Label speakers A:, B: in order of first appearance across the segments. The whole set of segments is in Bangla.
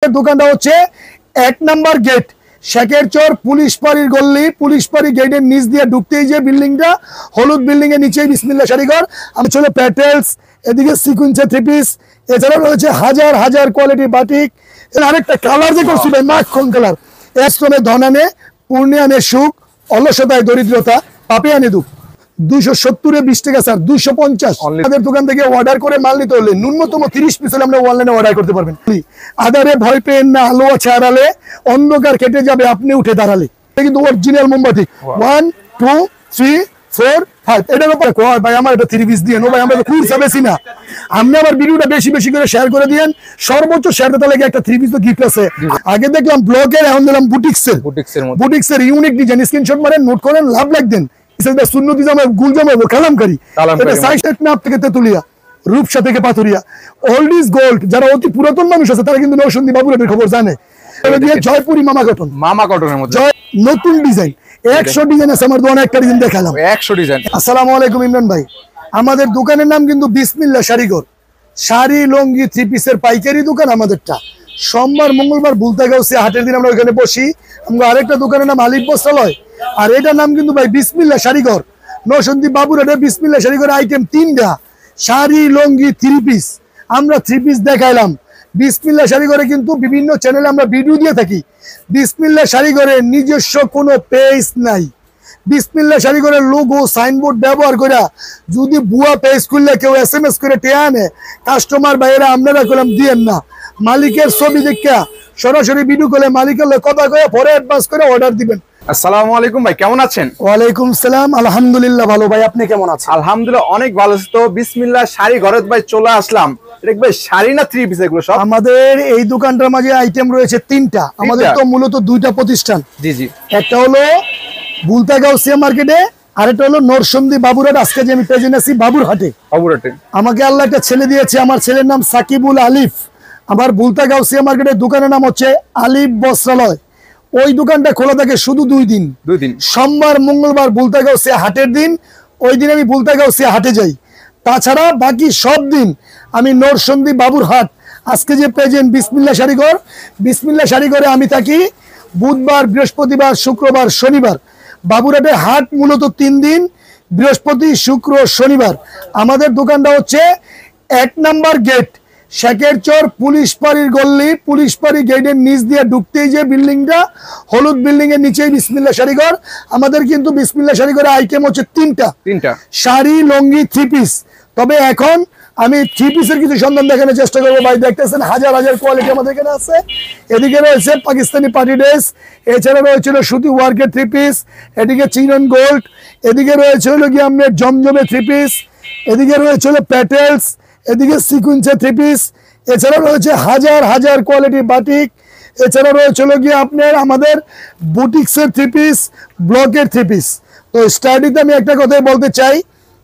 A: দোকানটা হচ্ছে ১ নাম্বার গেট শেখেরচর পুলিশ পাড়ির গল্লি, পুলিশ পাড়ি গেটের নিচ দিয়ে ঢুকতেই যে বিল্ডিংটা, হলুদ বিল্ডিং এর নিচেই বিসমিল্লাহ শাড়িঘর। আমি চলে প্যাটেলস, এদিকে সিকুয়েন্সের থ্রি পিস, এছাড়াও রয়েছে হাজার হাজার কোয়ালিটি বাটিক। আরেকটা কালার যে করছি ভাই, মাখন কালার। এশ্রমে ধনানে, পূর্ণিয়ানে সুখ, অলসতায় দরিদ্রতা, পাপে আনে দুঃখ। 270 20 টাকা স্যার, 250। আমাদের দোকান থেকে অর্ডার করে মাল নিতে হলে ন্যূনতম 30 পিস হলে আমরা অনলাইনে অর্ডার করতে পারবেন। আধারে ভয় পেন না, আলো আছে আড়ালে, অন্ধকার কেটে যাবে আপনি উঠে দাঁড়ালে। কিন্তু অরিজিনাল মোমবাতি 1 2 3 4 5। এটার ব্যাপারে কয় ভাই আমার এটা 3 পিস দিয়ে নো ভাই, আমরা তো কুরসা বেশি না। আপনি আবার ভিডিওটা বেশি বেশি করে শেয়ার করে দিয়েন, সর্বোচ্চ শেয়ার দিতে লাগে একটা 3 পিস তো গিফট আছে। আগে দেখলাম ব্লগের, এখন দিলাম বুটিক্সের ইউনিক ডিজাইন। স্ক্রিনশট মারেন, নোট করেন, লাভ লাইক দেন। সুন্নতি জামা, গুল জামা, কালামকারী। এটা সাইড নাপ থেকে তেতুলিয়া, রূপসা থেকে পাথুরিয়া, ওল্ড ইজ গোল্ড। যারা অতি পুরাতন মানুষ আছে তারা কিন্তু নরসিংদী বাবুরাটের খবর জানে। জয়পুরি মামা কটনের মধ্যে নতুন ডিজাইন 100 ডিজাইন আছে আমার দোকানে। একটা ডিজাইন দেখালাম 100 ডিজাইন। আসসালামু আলাইকুম ইমরান ভাই, আমাদের দোকানের নাম কিন্তু বিসমিল্লাহ শাড়িঘর। শাড়ি লঙ্গি থ্রি পিসের পাইকারি দোকান আমাদেরটা। সোমবার মঙ্গলবার বুলতাগাউসি হাটের দিন আমরা ওইখানে বসি। আমরা আরেকটা দোকানের নাম আলিফ বস্ত্রালয়, আর এটার নাম কিন্তু ভাই বিসমিল্লাহ শাড়িঘর। নরসিংদী বাবুরাটে বিসমিল্লাহ শাড়িঘর আইটেম 3টা, শাড়ি লঙ্গি থ্রি পিস। আমরা থ্রি পিস দেখাইলাম। বিসমিল্লাহ শাড়িঘরে কিন্তু বিভিন্ন চ্যানেলে আমরা ভিডিও দিয়ে থাকি। বিসমিল্লাহ শাড়িঘরের নিজস্ব কোনো পেজ নাই। বিসমিল্লাহ শাড়িঘরের লোগো সাইনবোর্ড ব্যবহার করে যদি ভুয়া পেজ খুললে কেউ SMS করে টেয়া আনে, কাস্টমার বাইরে আপনারা করলাম দিয়েন না। মালিকের ছবি দেখা সরাসরি ভিডিও করে মালিকের কথা কয়ে পরে অ্যাডভান্স করে অর্ডার দিবেন।
B: আসসালামু আলাইকুম ভাই, কেমন আছেন?
A: ওয়ালাইকুম সালাম, আলহামদুলিল্লাহ ভালো ভাই, আপনি কেমন আছেন?
B: আলহামদুলিল্লাহ অনেক ভালো আছি। তো বিসমিল্লাহ শাড়িঘরে ভাই চলে আসলাম। এটা ভাই শাড়ি না থ্রি পিস এগুলো সব?
A: আমাদের এই দোকানটার মাঝে আইটেম রয়েছে 3টা। আমাদের তো মূলত 2টা প্রতিষ্ঠান।
B: জি জি।
A: একটা হলো বুলতাগাউসিয়া মার্কেটে, আরেকটা হলো নরসিংদী বাবুরহাট। আজকে যে আমি প্রেজেন্ট আছি বাবুরহাটে। আমাকে আল্লাহ একটা ছেলে দিয়েছে, আমার ছেলের নাম সাকিবুল আলিফ। আমার বুলতাগাউসিয়া মার্কেটের দোকানের নাম হচ্ছে আলিফ বস্ত্রালয়। ওই দোকানটা খোলা থাকে শুধু 2 দিন, সোমবার মঙ্গলবার বুলতাগাউসিয়া হাটের দিন। ওই দিন আমি বুলতাগাউসিয়া হাটে যাই। তাছাড়া বাকি সব দিন আমি নরসিংদী বাবুরহাট। আজকে যে প্রেজেন্ট বিসমিল্লাহ শাড়িঘর, বিসমিল্লাহ শাড়িঘরে আমি থাকি বুধবার, বৃহস্পতিবার, শুক্রবার, শনিবার। বাবুরহাটের হাট মূলত 3 দিন, বৃহস্পতি, শুক্র, শনিবার। আমাদের দোকানটা হচ্ছে 1 নাম্বার গেট শেখেরচর পুলিশ পাড়ির গল্লি, পুলিশ পাড়ি গেটের নিচ দিয়ে ঢুকতেই যে বিল্ডিংটা, হলুদ বিল্ডিং এর নিচেই বিসমিল্লাহ শাড়িঘর। আমাদের কিন্তু বিসমিল্লাহ শাড়িঘরের আইটেম হচ্ছে 3টা, শাড়ি লঙ্গি থ্রি পিস। তবে এখন আমি থ্রি পিসের কিছু সন্ধান দেখানোর চেষ্টা করবো। ভাই দেখতেছেন হাজার হাজার কোয়ালিটি আমাদের এখানে আছে। এদিকে রয়েছে পাকিস্তানি পার্টি ড্রেস, এছাড়া রয়েছিল সুতি ওয়ার্কের থ্রি পিস, এদিকে চিরন গোল্ড, এদিকে রয়েছে হলো কি আপনার জমজমে থ্রি পিস, এদিকে রয়েছে হলো প্যাটেলস, এদিকে সিকুয়েন্সের থ্রি পিস, এছাড়া রয়েছে হাজার হাজার কোয়ালিটি বাটিক, এছাড়া রয়েছে হলো কি আপনার আমাদের বুটিক্সের থ্রি পিস, ব্লকের থ্রি পিস। তো স্টার্টিংতে আমি একটা কথাই বলতে চাই,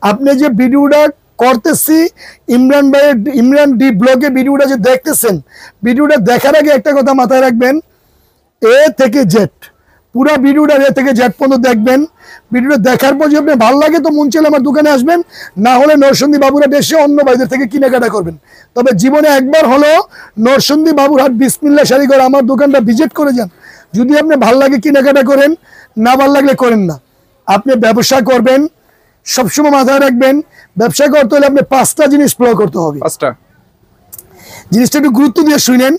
A: আপনি যে ভিডিওটা করতেছি ইমরান ভাইয়ের, ইমরান ডি ব্লগে ভিডিওটা যে দেখতেছেন, ভিডিওটা দেখার আগে একটা কথা মাথায় রাখবেন, এ থেকে জেড পুরো ভিডিওটা এ থেকে জেড পর্যন্ত দেখবেন। ভিডিওটা দেখার পর যদি আপনার ভালো লাগে তো মন চাইলে আমার দোকানে আসবেন, না হলে নরসিংদী বাবুরহাট এসে অন্য ভাইদের থেকে কেনাকাটা করবেন। তবে জীবনে একবার হলো নরসিংদী বাবুরহাট বিসমিল্লাহ শাড়িঘর আমার দোকানটা ভিজিট করে যান। যদি আপনি ভালো লাগে কেনাকাটা করেন, না ভালো লাগলে করেন না। আপনি ব্যবসা করবেন, সবসময় মাথায় রাখবেন ব্যবসা করতে হলে আপনি 5টা জিনিস ফলো করতে হবে। 5টা জিনিসটা একটু গুরুত্ব দিয়ে শুনেন।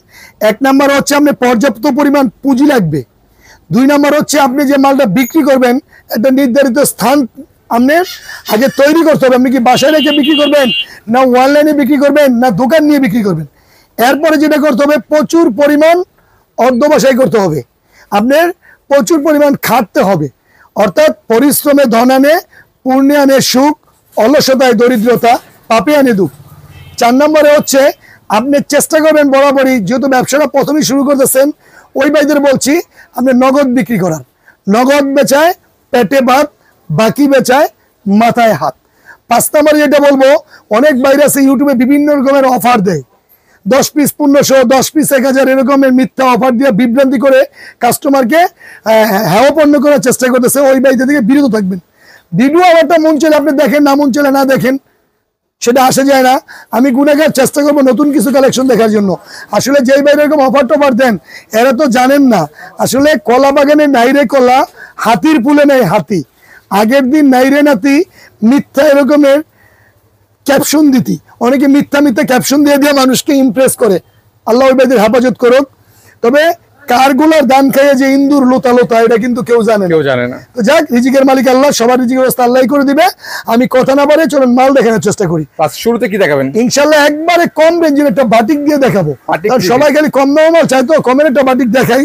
A: 1 নাম্বার হচ্ছে আপনি পর্যাপ্ত পরিমাণ পুঁজি লাগবে। 2 নাম্বার হচ্ছে আপনি যে মালটা বিক্রি করবেন একটা নির্ধারিত স্থান আপনার আগে তৈরি করতে হবে। আপনি কি বাসায় রেখে বিক্রি করবেন, না অনলাইনে বিক্রি করবেন, না দোকান নিয়ে বিক্রি করবেন। এরপরে যেটা করতে হবে প্রচুর পরিমাণ অর্ধবাসায় করতে হবে। আপনার প্রচুর পরিমাণ খাটতে হবে, অর্থাৎ পরিশ্রমে ধন আনে, পুণ্যে আনে সুখ, অলসতায় দরিদ্রতা, পাপে আনে দুঃখ। 4 নম্বরে হচ্ছে আপনি চেষ্টা করবেন বরাবরই, যেহেতু ব্যবসাটা প্রথমেই শুরু করতেছেন, ওই ভাইদের বলছি আপনি নগদ বিক্রি করার। নগদ বেচায় পেটে ভাত, বাকি বেচায় মাথায় হাত। 5 নম্বরে যেটা বলবো, অনেক বাইরে আছে ইউটিউবে বিভিন্ন রকমের অফার দেয়, 10 পিস 1500, 10 পিস 1000 এরকমের মিথ্যা অফার দিয়ে বিভ্রান্তি করে কাস্টমারকে হেয়পন্ন করার চেষ্টা করতেছে। ওই ভাইদের থেকে বিরত থাকবেন। ভিডিও আমারটা মন চলে আপনি দেখেন, না মন চলে না দেখেন। সেটা আসা যায় না। আমি গুণাগার চেষ্টা করবো নতুন কিছু কালেকশন দেখার জন্য। আসলে যেই ভাই এরকম অফার টফার দেন এরা তো জানেন না আসলে কলা বাগানে নাইরে কলা, হাতির পুলে নেই হাতি। আগের দিন নাইরে নাতি মিথ্যা এরকমের ক্যাপশন দিতি, অনেকে মিথ্যা মিথ্যা ক্যাপশন দিয়ে দিয়ে মানুষকে ইমপ্রেস করে। আল্লাহ ওই ভাইদের হেফাজত করুক। তবে কারগুলার দান খাইয়ে যে ইন্দুর লোতা লোতা এটা কিন্তু কেউ জানে না। তো যাক, রিজিকের মালিক আল্লাহ, সবার রিজিকের ব্যবস্থা আল্লাহ করে দিবে। আমি কথা না বলে চলুন মাল দেখানোর চেষ্টা করি।
B: শুরুতে কি দেখাবেন?
A: ইনশাল্লাহ একবারে কম রেঞ্জের একটা বাটিক দিয়ে দেখাবো। সবাই খালি কম দাম মাল চাই, তো কমের একটা বাটিক দেখাই।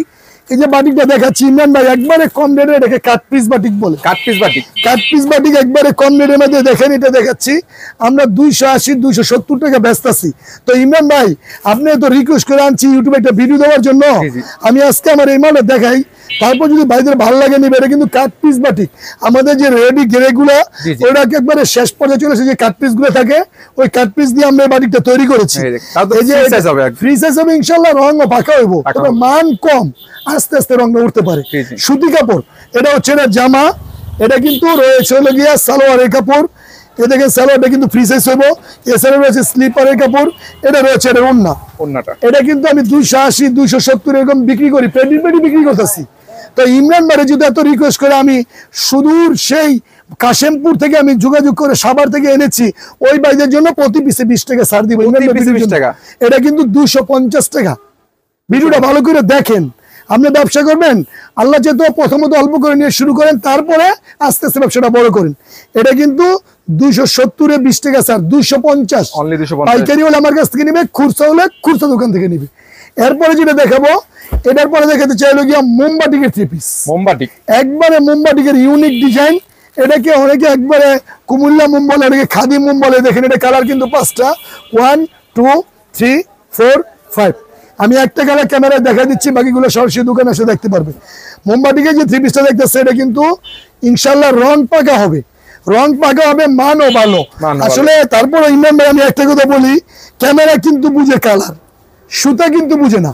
A: এই যে বাটিকটা দেখাচ্ছি ইমরান ভাই, একবারে কম রেটে, এটাকে কাট পিস বাটিক বলে। কাট পিস বাটিক একবারে কম রেটের মধ্যে দেখেন। এটা দেখাচ্ছি আমরা 280-270 টাকা ব্যস্ত আছি। তো ইমরান ভাই আপনি তো রিকোয়েস্ট করে আনছি ইউটিউবে একটা ভিডিও দেওয়ার জন্য, আমি আজকে আমার এই মালটা দেখাই। তারপর যদি ভাইদের ভালো লাগে নিবে। এটা কিন্তু কাট পিস বাটিক, আমাদের যে রেডি গেরেগুলো ওটাকে একবারে শেষ পর্যায়ে চলে এসে যে কাট পিস গুলো থাকে ওই কাট পিস দিয়ে আমরা এই বাটিকটা তৈরি করেছি। এই যে ফ্রি সাইজ হবে ইনশাল্লাহ, রঙও পাকা হইব, তবে মান কম, আস্তে আস্তে রঙটা উঠতে পারে। সুতি কাপড়, এটা হচ্ছে এটা জামা, এটা কিন্তু রয়েছে হলো গিয়া সালোয়ারের কাপড়। এ দেখেন সালোয়ারটা কিন্তু ফ্রি সাইজ হইব। এছাড়া রয়েছে স্লিপারের কাপড়, এটা রয়েছে এটা ওড়নাটা। এটা কিন্তু আমি 280-270 এরকম বিক্রি করি, পেডি বিক্রি করতেছি। তো ইমরান ভাই যদি এত রিকোয়েস্ট করে, আমি সুদূর সেই কাশেমপুর থেকে আমি যোগাযোগ করে সাভার থেকে এনেছি, ওই ভাইদের জন্য প্রতি পিসে 20 টাকা ছাড় দিব। এটা কিন্তু 250 টাকা। ভিডিওটা ভালো করে দেখেন। আপনি ব্যবসা করবেন, আল্লাহ যেহেতু প্রথমত অল্প করে নিয়ে শুরু করেন, তারপরে আস্তে আস্তে ব্যবসাটা বড় করেন। এটা কিন্তু 270-এ 20 টাকা ছাড়, 250 পাইকারি হলে আমার কাছ থেকে নিবে, খুচরা হলে খুচরা দোকান থেকে নিবে। এরপরে যেটা দেখাবো, এটার পরে দেখাতে চাইলো গিয়া মোমবাটিকের 3 পিস। একবারে মোমবাটিকের ইউনিক ডিজাইন। এটাকে অনেকে একবারে কুমিল্লা মোম বলে, অনেকে খাদি মোম বলে। দেখেন এটা কালার কিন্তু 5টা, 1 2 3 4 5। আমি একটা কালার ক্যামেরায় দেখা দিচ্ছি, বাকিগুলো সরাসরি দোকানে এসে দেখতে পারবে। মোমবাটিকের যে 3 পিসটা দেখতেছে এটা কিন্তু ইনশাল্লাহ রং পাকা হবে, মানও ভালো। আসলে তারপর ইমরান ভাই আমি একটা কথা বলি, ক্যামেরা কিন্তু বুঝে কালার, সুতা কিন্তু বুঝে না।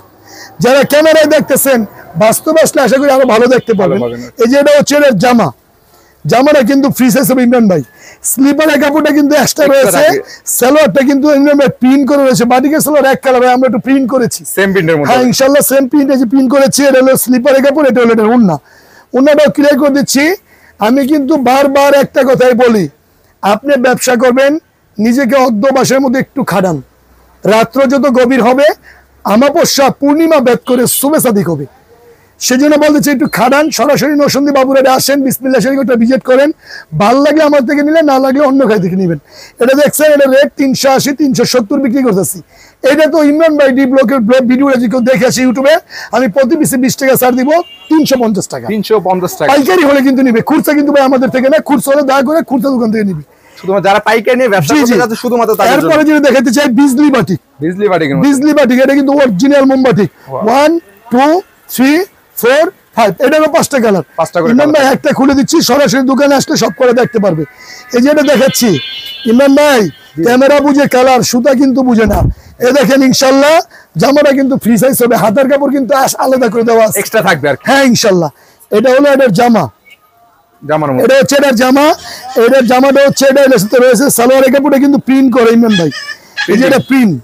A: যারা ক্যামেরায় দেখতেছেন বাস্তবে আসলে আশা করি আরো ভালো দেখতে পাবেন। এই যে এটা হচ্ছে জামাটা কিন্তু ফ্রি সাইজ হবে ইমরান ভাই। স্লিপারের কাপড়টা কিন্তু এক্সট্রা রয়েছে, সালোয়ারটা কিন্তু ইমরান ভাই প্রিন্ট করে রয়েছে। বাটিকের সালোয়ার এক কালার, আমরা একটু প্রিন্ট করেছি সেম প্রিন্টের মধ্যে। হ্যাঁ ইনশাআল্লাহ সেম প্রিন্ট আছে, প্রিন্ট করেছি। এটা হলো স্লিপারের কাপড়, এটা হলো এটা ওন্নাটাও ক্লিয়ার করে দিচ্ছি। আমি কিন্তু বারবার একটা কথাই বলি, আপনি ব্যবসা করবেন নিজেকে অধ্যবসায়ের মধ্যে একটু খাটান। রাত্র যত গভীর হবে, আমাবস্যা পূর্ণিমা ভেদ করে শুভে সাদিক হবে। সেজন্য বলতেছি একটু খাটান। সরাসরি নরসিংদী বাবুরাটে আসেন, বিসমিল্লাহ শরীফটা ভিজিট করেন। ভালো লাগলে আমার থেকে নিলেন, না লাগলে অন্য খাই থেকে নেবেন। এটা দেখছেন, এটা রেট 380-370 বিক্রি করতেছি। এটা তো ইমরান ভাই ডি ব্লকের ভিডিও যদি কেউ দেখে আসে ইউটিউবে, আমি প্রতি পিসে 20 টাকা ছাড় দিব, 350 টাকা। পাইকারি হলে কিন্তু নিবে, খুচরা কিন্তু ভাই আমাদের থেকে না। খুচরা হলে দয়া করে খুচরা দোকান থেকে নিবে।
B: যারা পাইকারি নিয়ে ব্যবসা করতে যাচ্ছে শুধুমাত্র তাদের জন্য।
A: এরপরে যেটা দেখাতে চাই বিজলি বাটিক। এটা কিন্তু অরিজিনাল মোমবাটিক। 1 2 3 4 5। এটারও 5টা কালার। ইমরান ভাই একটা খুলে দিচ্ছি, সরাসরি দোকানে আসলে সব করে দেখতে পারবে। এই যে এটা দেখাচ্ছি ইমরান ভাই, ক্যামেরা বুঝে কালার, সুতা কিন্তু বুঝে না। এ দেখেন ইনশাল্লাহ জামাটা কিন্তু ফ্রি সাইজ হবে, হাতের কাপড় কিন্তু আলাদা করে দেওয়া আছে, এক্সট্রা থাকবে আর। হ্যাঁ ইনশাল্লাহ। এটা হলো এটার জামা, এটা হচ্ছে এটার জামা। এটার জামাটা হচ্ছে এটা রয়েছে সালোয়ারের কাপড়টা কিন্তু প্রিন্ট করে ইমরান ভাই। এই যে এটা প্রিন্ট।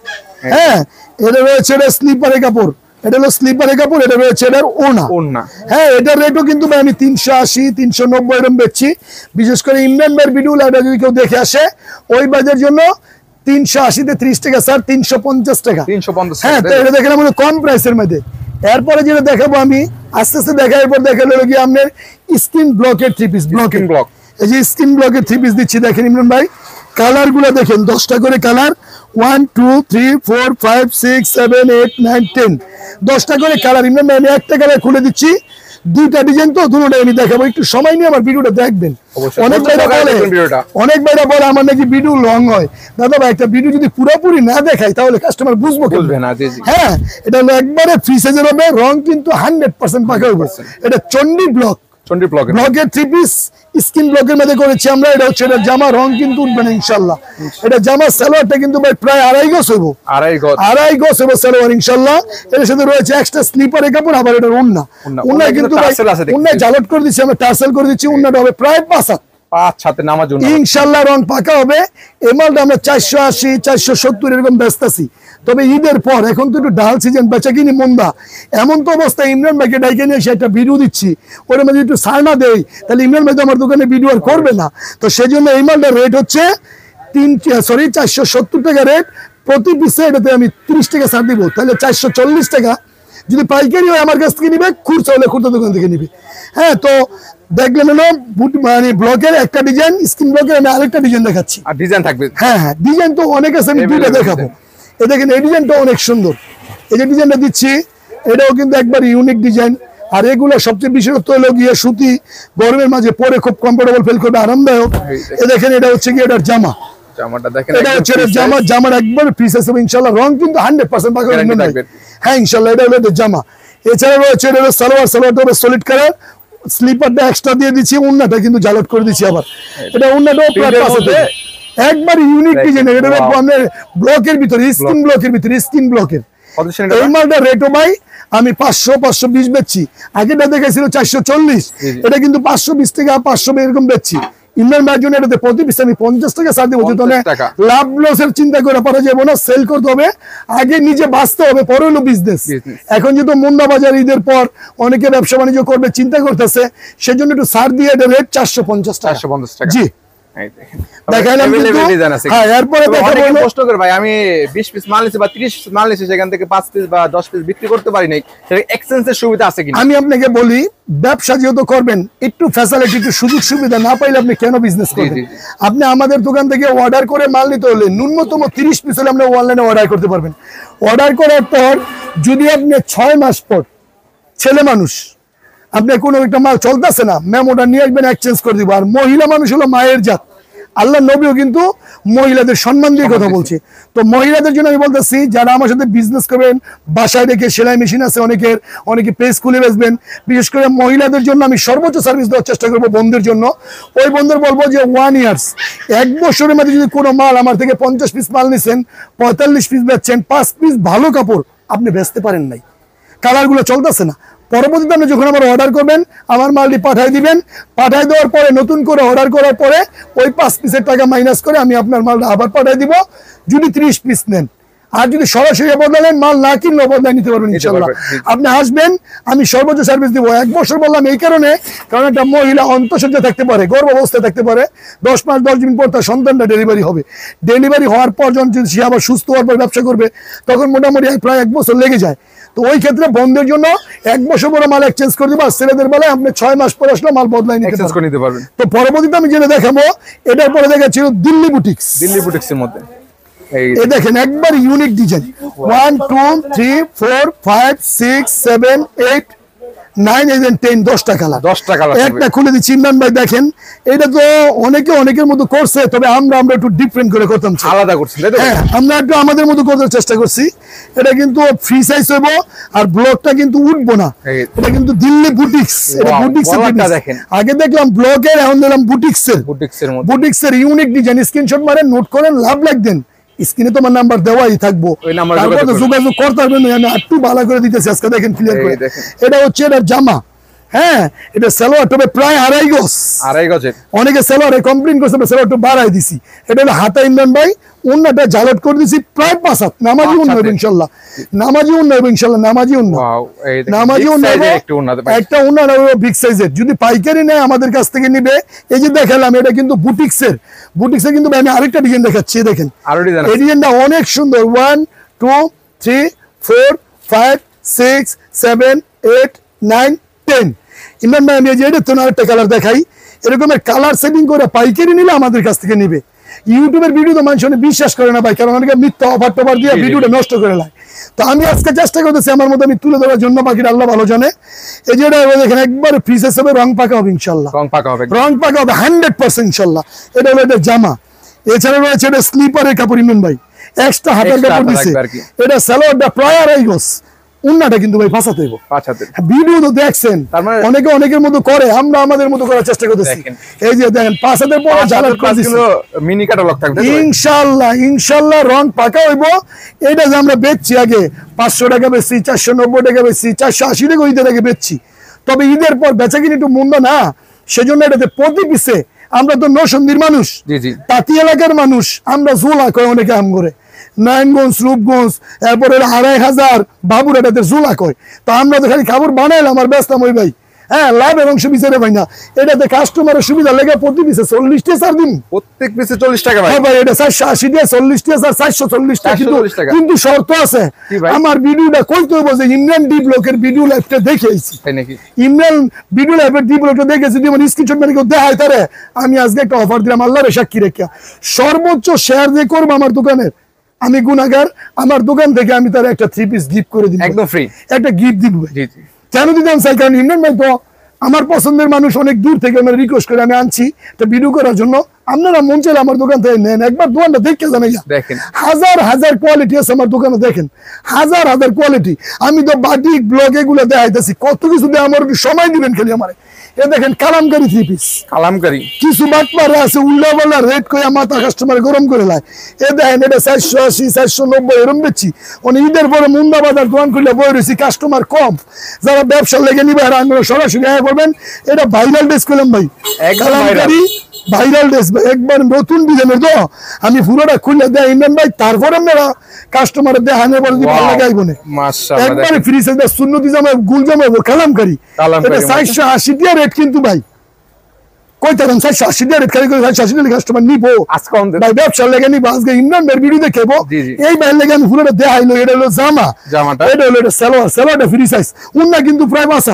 A: হ্যাঁ এটা রয়েছে এটা স্লিপারের কাপড়, এটা হলো স্লিপারের কাপড়। এটা রয়েছে এটার ওড়না। হ্যাঁ এটার রেটও কিন্তু ভাই আমি 380-390 এরকম বেচছি। বিশেষ করে ইমরান ভাইয়ের ভিডিও এটা যদি কেউ দেখে আসে, ওই বাজারের জন্য 380-তে 30 টাকা স্যার, 350 টাকা। হ্যাঁ তো এটা দেখেন আমাদের কম প্রাইসের মধ্যে। এরপরে যেটা দেখাবো আমি আস্তে আস্তে দেখা, এরপর দেখালো কি আপনার স্কিন ব্লকের 3 পিস। এই যে স্কিন ব্লকের 3 পিস দিচ্ছি, দেখেন ইমরান ভাই কালার গুলো দেখেন, 10টা করে কালার। 1 2 3 4 5 6 7 8 9 10, 10টা করে কালার। ইমরান ভাই আমি একটা কালার খুলে দিচ্ছি, 2টা ডিজাইন তো দুটোটাই আমি দেখাবো। একটু সময় নিয়ে আমার ভিডিওটা দেখবেন। অনেক ভাইরা বলে আমার নাকি ভিডিও লং হয়। দাদা ভাই একটা ভিডিও যদি পুরোপুরি না দেখাই তাহলে কাস্টমার বুঝবো না। হ্যাঁ এটা হলো একবারে ফ্রি সাইজের হবে, রং কিন্তু 100% পাকা হবে। এটা চন্ডী ব্লকের 3 পিস স্কিন ব্লকের মধ্যে করেছি আমরা। এটা হচ্ছে এটা জামা, রং কিন্তু উঠবে না ইনশাল্লাহ। এটা জামা সালোয়ারটা কিন্তু ভাই প্রায় 2.5 গজ হইব, 2.5 গজ হইব সালোয়ার ইনশাল্লাহ। এর সাথে রয়েছে এক্সট্রা স্লিপারের কাপড়, আবার এটা ওড়না কিন্তু ওড়নায় জালট করে দিচ্ছি আমরা, টার্সেল করে দিচ্ছি। ওড়নাটা হবে প্রায় 5 হাত,
B: 5-7 নামার জন্য
A: ইনশাআল্লাহ রং পাকা হবে। এই মালটা আমরা 480 470 এরকম বেচতেছি। তবে ঈদের পর এখন তো একটু ডাল সিজন, বেচা কিনি মন্দা, এমন তো অবস্থা ইমরান ভাইকে ডাইকে নিয়ে এসে একটা ভিডিও দিচ্ছি, ওর মধ্যে একটু সারনা দেই, তাহলে ইমরান ভাই তো আমার দোকানে ভিডিও আর করবে না। তো সেই জন্য এই মালটার রেট হচ্ছে 470 টাকা রেট প্রতি পিসে। এটাতে আমি 30 টাকা ছাড় দিব, তাহলে 440 টাকা। যদি পাইকারি হয় আমার কাছ থেকে নিবে, খুচরা হলে খুচরা দোকান থেকে নিবে। হ্যাঁ, তো দেখলেন হলো মানে ব্লকের একটা ডিজাইন, স্ক্রিন ব্লকের আমি আরেকটা ডিজাইন দেখাচ্ছি।
B: আর ডিজাইন থাকবে?
A: হ্যাঁ হ্যাঁ, ডিজাইন তো অনেক আছে, আমি দুইটা দেখাবো। এই দেখেন এই ডিজাইনটা অনেক সুন্দর, এই যে ডিজাইনটা দিচ্ছি এটাও কিন্তু একবার ইউনিক ডিজাইন। আর এগুলো সবচেয়ে বিশেষত্ব হলো গিয়ে সুতি, গরমের মাঝে পরে খুব কমফোর্টেবল ফিল করবে, আরামদায়ক। এই দেখেন এটা হচ্ছে কি এটার জামা,
B: জামাটা দেখেন
A: এটা হচ্ছে জামা, জামার একবার পিস আছে ইনশাআল্লাহ, রং কিন্তু 100% পাকা হবে। হ্যাঁ ইনশাআল্লাহ, এটা হলো জামা। এছাড়া রয়েছে এটা হলো সালোয়ার, সালোয়ারটা হবে সলিড কালার, স্লিপারটা এক্সট্রা দিয়ে দিচ্ছি, ওন্নাটা কিন্তু জালট করে দিচ্ছি আবার। এটা ওন্নাটাও প্লাস আছে, একবার ইউনিক ডিজাইন। এটা আমাদের ব্লকের ভিতরে, স্কিন ব্লকের ভিতরে, স্কিন ব্লকের। এই মালটা রেটও ভাই আমি 500-520 বেচছি। আগেটা দেখাইছিল 440, এটা কিন্তু 520 টাকা 500 এরকম বেচছি। ইমরান ভাইয়ের জন্য এটাতে প্রতি পিস আমি 50 টাকা ছাড় দেবো। লাভ লসের চিন্তা করে পারা যাবে না, সেল করতে হবে, আগে নিজে বাঁচতে হবে, পরে হলো বিজনেস। এখন যেহেতু মন্দা বাজার, ঈদের পর অনেকে ব্যবসা বাণিজ্য করবে চিন্তা করতেছে, সেজন্য একটু ছাড় দিয়ে এটা রেট 450 টাকা। জি দেখাইলাম। এরপরে
B: কষ্ট করে ভাই আমি 20 পিস মাল নিছি বা 30 পিস মাল নিছি, সেখান থেকে 5 পিস বা 10 পিস বিক্রি করতে পারি নাই, সেটা এক্সচেঞ্জের সুবিধা আছে কিনা?
A: আমি আপনাকে বলি, ব্যবসা যেহেতু করবেন, একটু ফ্যাসিলিটি, একটু সুযোগ সুবিধা না পাইলে আপনি কেন বিজনেস করবেন? আপনি আমাদের দোকান থেকে অর্ডার করে মাল নিতে হলে ন্যূনতম 30 পিস হলে আপনি অনলাইনে অর্ডার করতে পারবেন। অর্ডার করার পর যদি আপনি 6 মাস পর, ছেলে মানুষ আপনার কোনো একটা মাল চলতেছে না, ম্যাম ওটা নিয়ে আসবেন, এক্সচেঞ্জ করে দিব। আর মহিলা মানুষ হলো মায়ের জাত, আল্লাহ নবীও কিন্তু মহিলাদের সম্মান দিয়ে কথা বলছে। তো মহিলাদের জন্য আমি বলতেছি, যারা আমার সাথে বিজনেস করবেন, বাসায় রেখে সেলাই মেশিন আছে অনেকে পেজ খুলে বেচবেন, বিশেষ করে মহিলাদের জন্য আমি সর্বোচ্চ সার্ভিস দেওয়ার চেষ্টা করবো। বন্ধুদের জন্য, ওই বন্ধুদের বলবো যে 1 ইয়ার্স, 1 বছরের মধ্যে যদি কোনো মাল আমার থেকে 50 পিস মাল নিছেন, 45 পিস বেচছেন, 5 পিস ভালো কাপড় আপনি বেচতে পারেন নাই, কালারগুলো চলতেছে না, পরবর্তীতে আপনি যখন আমার অর্ডার করবেন, আমার মালটি পাঠিয়ে দিবেন। পাঠিয়ে দেওয়ার পরে নতুন করে অর্ডার করার পরে ওই 5 পিসের টাকা মাইনাস করে আমি আপনার মালটা আবার পাঠিয়ে দিব, যদি 30 পিস নেন। আর যদি সরাসরি বদলালেন, মাল না কিনলেও বদলায় নিতে পারবেন ইনশাআল্লাহ। আপনি আসবেন, আমি সর্বোচ্চ সার্ভিস দিব। 1 বছর বললাম এই কারণে, কারণ একটা মহিলা অন্তঃসজ্জা থাকতে পারে, গর্ভ অবস্থায় থাকতে পারে, 10 মাস 10 দিন পর তার সন্তানটা ডেলিভারি হবে। ডেলিভারি হওয়ার পর যখন সে আবার সুস্থ হওয়ার পর ব্যবসা করবে, তখন মোটামুটি প্রায় 1 বছর লেগে যায়। তো ওই ক্ষেত্রে বন্ধের জন্য 1 বছর পরে মাল এক্সচেঞ্জ করে দিব। আর ছেলেদের বেলায় আপনি 6 মাস পরে আসলে মাল বদলাই নিতে পারবেন। তো পরবর্তীতে আমি যেটা দেখাবো, এটার পরে দেখাচ্ছিল দিল্লি বুটিক্স।
B: দিল্লি বুটিক্সের মধ্যে
A: এই দেখেন একবার ইউনিক ডিজাইন, 1 2 3 4 5 6 7 8 9 and 10, 10টা কালার। একটা খুলে দিচ্ছি ইমরান ভাই, দেখেন এটা তো অনেকের মতো করছে, তবে আমরা একটু ডিফারেন্ট করে করতাম,
B: আলাদা করছি।
A: হ্যাঁ, আমরা একটু আমাদের মতো করার চেষ্টা করছি। এটা কিন্তু ফ্রি সাইজ হইব, আর ব্লকটা কিন্তু উঠবো না। এটা কিন্তু দিল্লি বুটিক্স, এটা বুটিক্সের দেখেন। আগে দেখলাম ব্লকের, এখন দেখলাম বুটিক্সের ইউনিক ডিজাইন। স্ক্রিনশট মারেন, নোট করেন, লাভ লাইক দেন, স্ক্রিনে তোমার নাম্বার দেওয়াই থাকবো, যোগাযোগ করতে পারবেন। আমি একটু ভালো করে দিতেছি আজকে, দেখেন ক্লিয়ার করে। এটা হচ্ছে এটার জামা, হ্যাঁ, এটা সালোয়ার তবে প্রায় 2.5 গজ। অনেকে সালোয়ারে কমপ্লেইন করছে, সালোয়ারটা বাড়াই দিছি। এটা হলো হাতা ইমরান ভাই, উন্নাটা জালট করে দিছি প্রায় 5 হাত। নামাজি উন্না হবে ইনশাআল্লাহ, নামাজি উন্না হবে ইনশাআল্লাহ, নামাজি উন্না, নামাজি উন্না একটা উন্না বিগ সাইজের। যদি পাইকারি নেয় আমাদের কাছ থেকে নিবে। এই যে দেখালাম, এটা কিন্তু বুটিক্সের কিন্তু আমি আরেকটা ডিজাইন দেখাচ্ছি, দেখেন এই ডিজাইনটা অনেক সুন্দর। 1 2 3 4 5 6 7 8 9 10। ইমরান ভাই আমি এই যে এটা তো আরেকটা কালার দেখাই, এরকমের কালার সেটিং করে পাইকারি নিলে আমাদের কাছ থেকে নিবে। ইউটিউবের ভিডিও তো মানুষ বিশ্বাস করে না ভাই, কারণ অনেকে মিথ্যা অফার টফার দিয়ে ভিডিওটা নষ্ট করে নেয়। তো আমি আজকে চেষ্টা করতেছি আমার মতো আমি তুলে ধরার জন্য, বাকিটা আল্লাহ ভালো জানে। এই যে দেখেন একবার ফ্রিজ হিসেবে রং পাকা হবে ইনশাআল্লাহ, রং পাকা হবে 100% ইনশাআল্লাহ। এটা হলো এটা জামা। এছাড়া রয়েছে এটা স্লিপারের কাপড় ইমরান ভাই, এক্সট্রা হাতের কাপড় দিচ্ছে। এটা সালোয়ারটা প্রায় 2.5 গজ, উন্নাটা কিন্তু ভাই ফাঁসাতে হইব। ভিডিও তো দেখছেন, অনেকের মতো করে, আমরা আমাদের মতো করার চেষ্টা করতেছি। এই যে দেখেন 5 হাতের পরে জালাট করে দিছি,
B: মিনি ক্যাটালগ থাকবে
A: ইনশাআল্লাহ রং পাকা হইব। এটা যে আমরা বেচছি আগে 500 টাকা বেচছি, 490 টাকা বেচছি, 480 টাকা ঈদের আগে বেচছি। তবে ঈদের পর বেচা কিনে একটু মন্দ না, সেজন্য এটাতে প্রতি পিসে আমরা তো নরসিংদীর মানুষ,
B: জি জি,
A: তাঁতি এলাকার মানুষ, আমরা জোলা কয় অনেকে আম করে, নারায়ণগঞ্জ, রূপগঞ্জ, এরপরে 2500 বাবুরাটাতে জোলা কয়। তো আমরা তো খালি খাবার বানাইলাম আর ব্যস্ত ওই ভাই, হ্যাঁ, লাভের অংশ বিচারে পাই না। এটাতে কাস্টমারের সুবিধা লেগে প্রতি পিসে 40 টাকা ছাড় দিন,
B: প্রত্যেক পিসে 40 টাকা ভাই।
A: হ্যাঁ ভাই, এটা 480 দিয়ে 40 টাকা, 440 টাকা। কিন্তু শর্ত আছে, আমার ভিডিওটা কইতে হবে যে ইমরান ডি ব্লকের ভিডিও লাইভটা দেখে আইছি,
B: তাই নাকি?
A: ইমরান ভিডিও লাইভের ডি ব্লকটা দেখে যদি আমার স্ক্রিনশট মেরে কেউ দেখায় তারে আমি আজকে একটা অফার দিলাম, আল্লাহর সাক্ষী রেখে সর্বোচ্চ শেয়ার যে করবো আমার দোকানের, আমি গুনাহগার, আমার দোকান থেকে আমি তার একটা 3 পিস গিফট করে দিব,
B: একদম ফ্রি
A: একটা গিফট দিব।
B: জি জি,
A: কেন দিতাম চাই, কারণ ইমরান ভাই তো আমার পছন্দের মানুষ, অনেক দূর থেকে আমার রিকোয়েস্ট করে আমি আনছি একটা ভিডিও করার জন্য। আপনারা মন চাইলে আমার দোকান থেকে নেন, একবার দোকানটা দেখে জানাইয়া
B: দেখেন
A: হাজার হাজার কোয়ালিটি আছে আমার দোকানে, দেখেন হাজার হাজার কোয়ালিটি। আমি তো বাটিক ব্লগ এগুলো দেখাইতেছি, কত কিছু দিয়ে আমার সময় দিবেন খালি আমারে। এ দেখেন কালামকারী 3 পিস,
B: কালামকারী
A: কিছু বাটপারে আছে উল্লাপাল্লা রেট করে মাথা কাস্টমার গরম করে লাই। এ দেখেন এটা 480 490 এরম বেচছি, মানে ঈদের পরে মুন্দাবাজার দোকান খুলে বই রয়েছি, কাস্টমার কম, যারা ব্যবসা লেগে নিবে আর আমরা সরাসরি আয় করবেন। এটা ভাইরাল ড্রেস করলাম ভাই, কালামকারী ভাইরাল ড্রেস, একবার নতুন ডিজাইনের তো আমি পুরোটা খুলে দেয় ইমরান ভাই, তারপরে আপনারা কাস্টমারের দেখানোর পরে যদি ভালো লাগে আইবনে
B: মাশাআল্লাহ,
A: একবারে ফ্রি সাইজ সুন্নতি জামা গুল জামা কালামকারী। এটা 480 টাকা রেট, কিন্তু ভাই কইতে দেন 480 টাকা রেট, খালি করে 480 টাকা কাস্টমার নিবো
B: আজকে অন
A: ভাই, ব্যবসা লেগে নিবো। আজকে ইমরান ভাইয়ের ভিডিও দেখবো, এই ভাইয়ের লেগে আমি পুরোটা দেখাইলো। এটা হলো জামাটা, এটা হলো এটা সালোয়ার, সালোয়ারটা ফ্রি সাইজ, উন্না কিন্তু প্রায় 5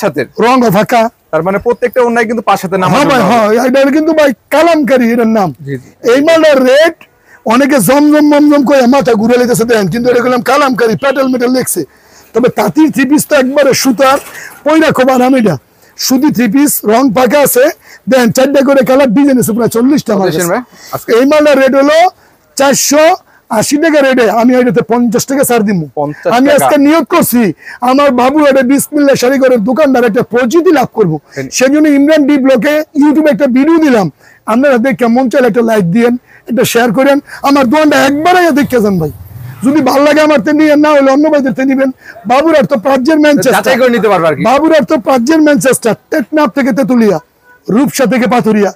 A: হাতের রং ফাঁকা,
B: তার মানে প্রত্যেকটা অন্যায় কিন্তু 5 হাতে নাম।
A: হ্যাঁ ভাই, হ্যাঁ, এটা কিন্তু ভাই কালামকারী এর নাম। এই মালের রেট অনেকে জমজম মমজম করে মাথা ঘুরে লেগেছে দেন, কিন্তু এটা করলাম কালামকারী, প্যাটেল মেটেল লেখছে। তবে তাঁতির 3 পিস তো একবারে সুতার পয়রা খোবা নাম, এটা সুতি 3 পিস, রং পাকা আছে, দেন 4টা করে কালার, ডিজাইন আছে প্রায় 40টা। এই মালের রেট হলো 480 টাকা রেটে, আমি এটাতে 50 টাকা ছাড় দিব। আমি আজকে নিয়োগ করছি আমার বাবু এটা বিসমিল্লাহ শাড়ি ঘরের দোকানদার একটা পরিচিতি লাভ করবো, সেজন্য ইমরান ডি ব্লকে ইউটিউবে একটা ভিডিও দিলাম। আপনারা দেখে মন চাইলে একটা লাইক দিয়েন, একটা শেয়ার করেন, আমার দোকানটা একবারে দেখে যান ভাই। যদি ভালো লাগে আমার তে নিয়ে, না হলে অন্য ভাইদের তে নিবেন। বাবুরার তো প্রাজ্যের ম্যানচেস্টার, বাবুরার তো প্রাজ্যের ম্যানচেস্টার, টেকনাফ থেকে তেতুলিয়া, রূপসা থেকে পাথুরিয়া,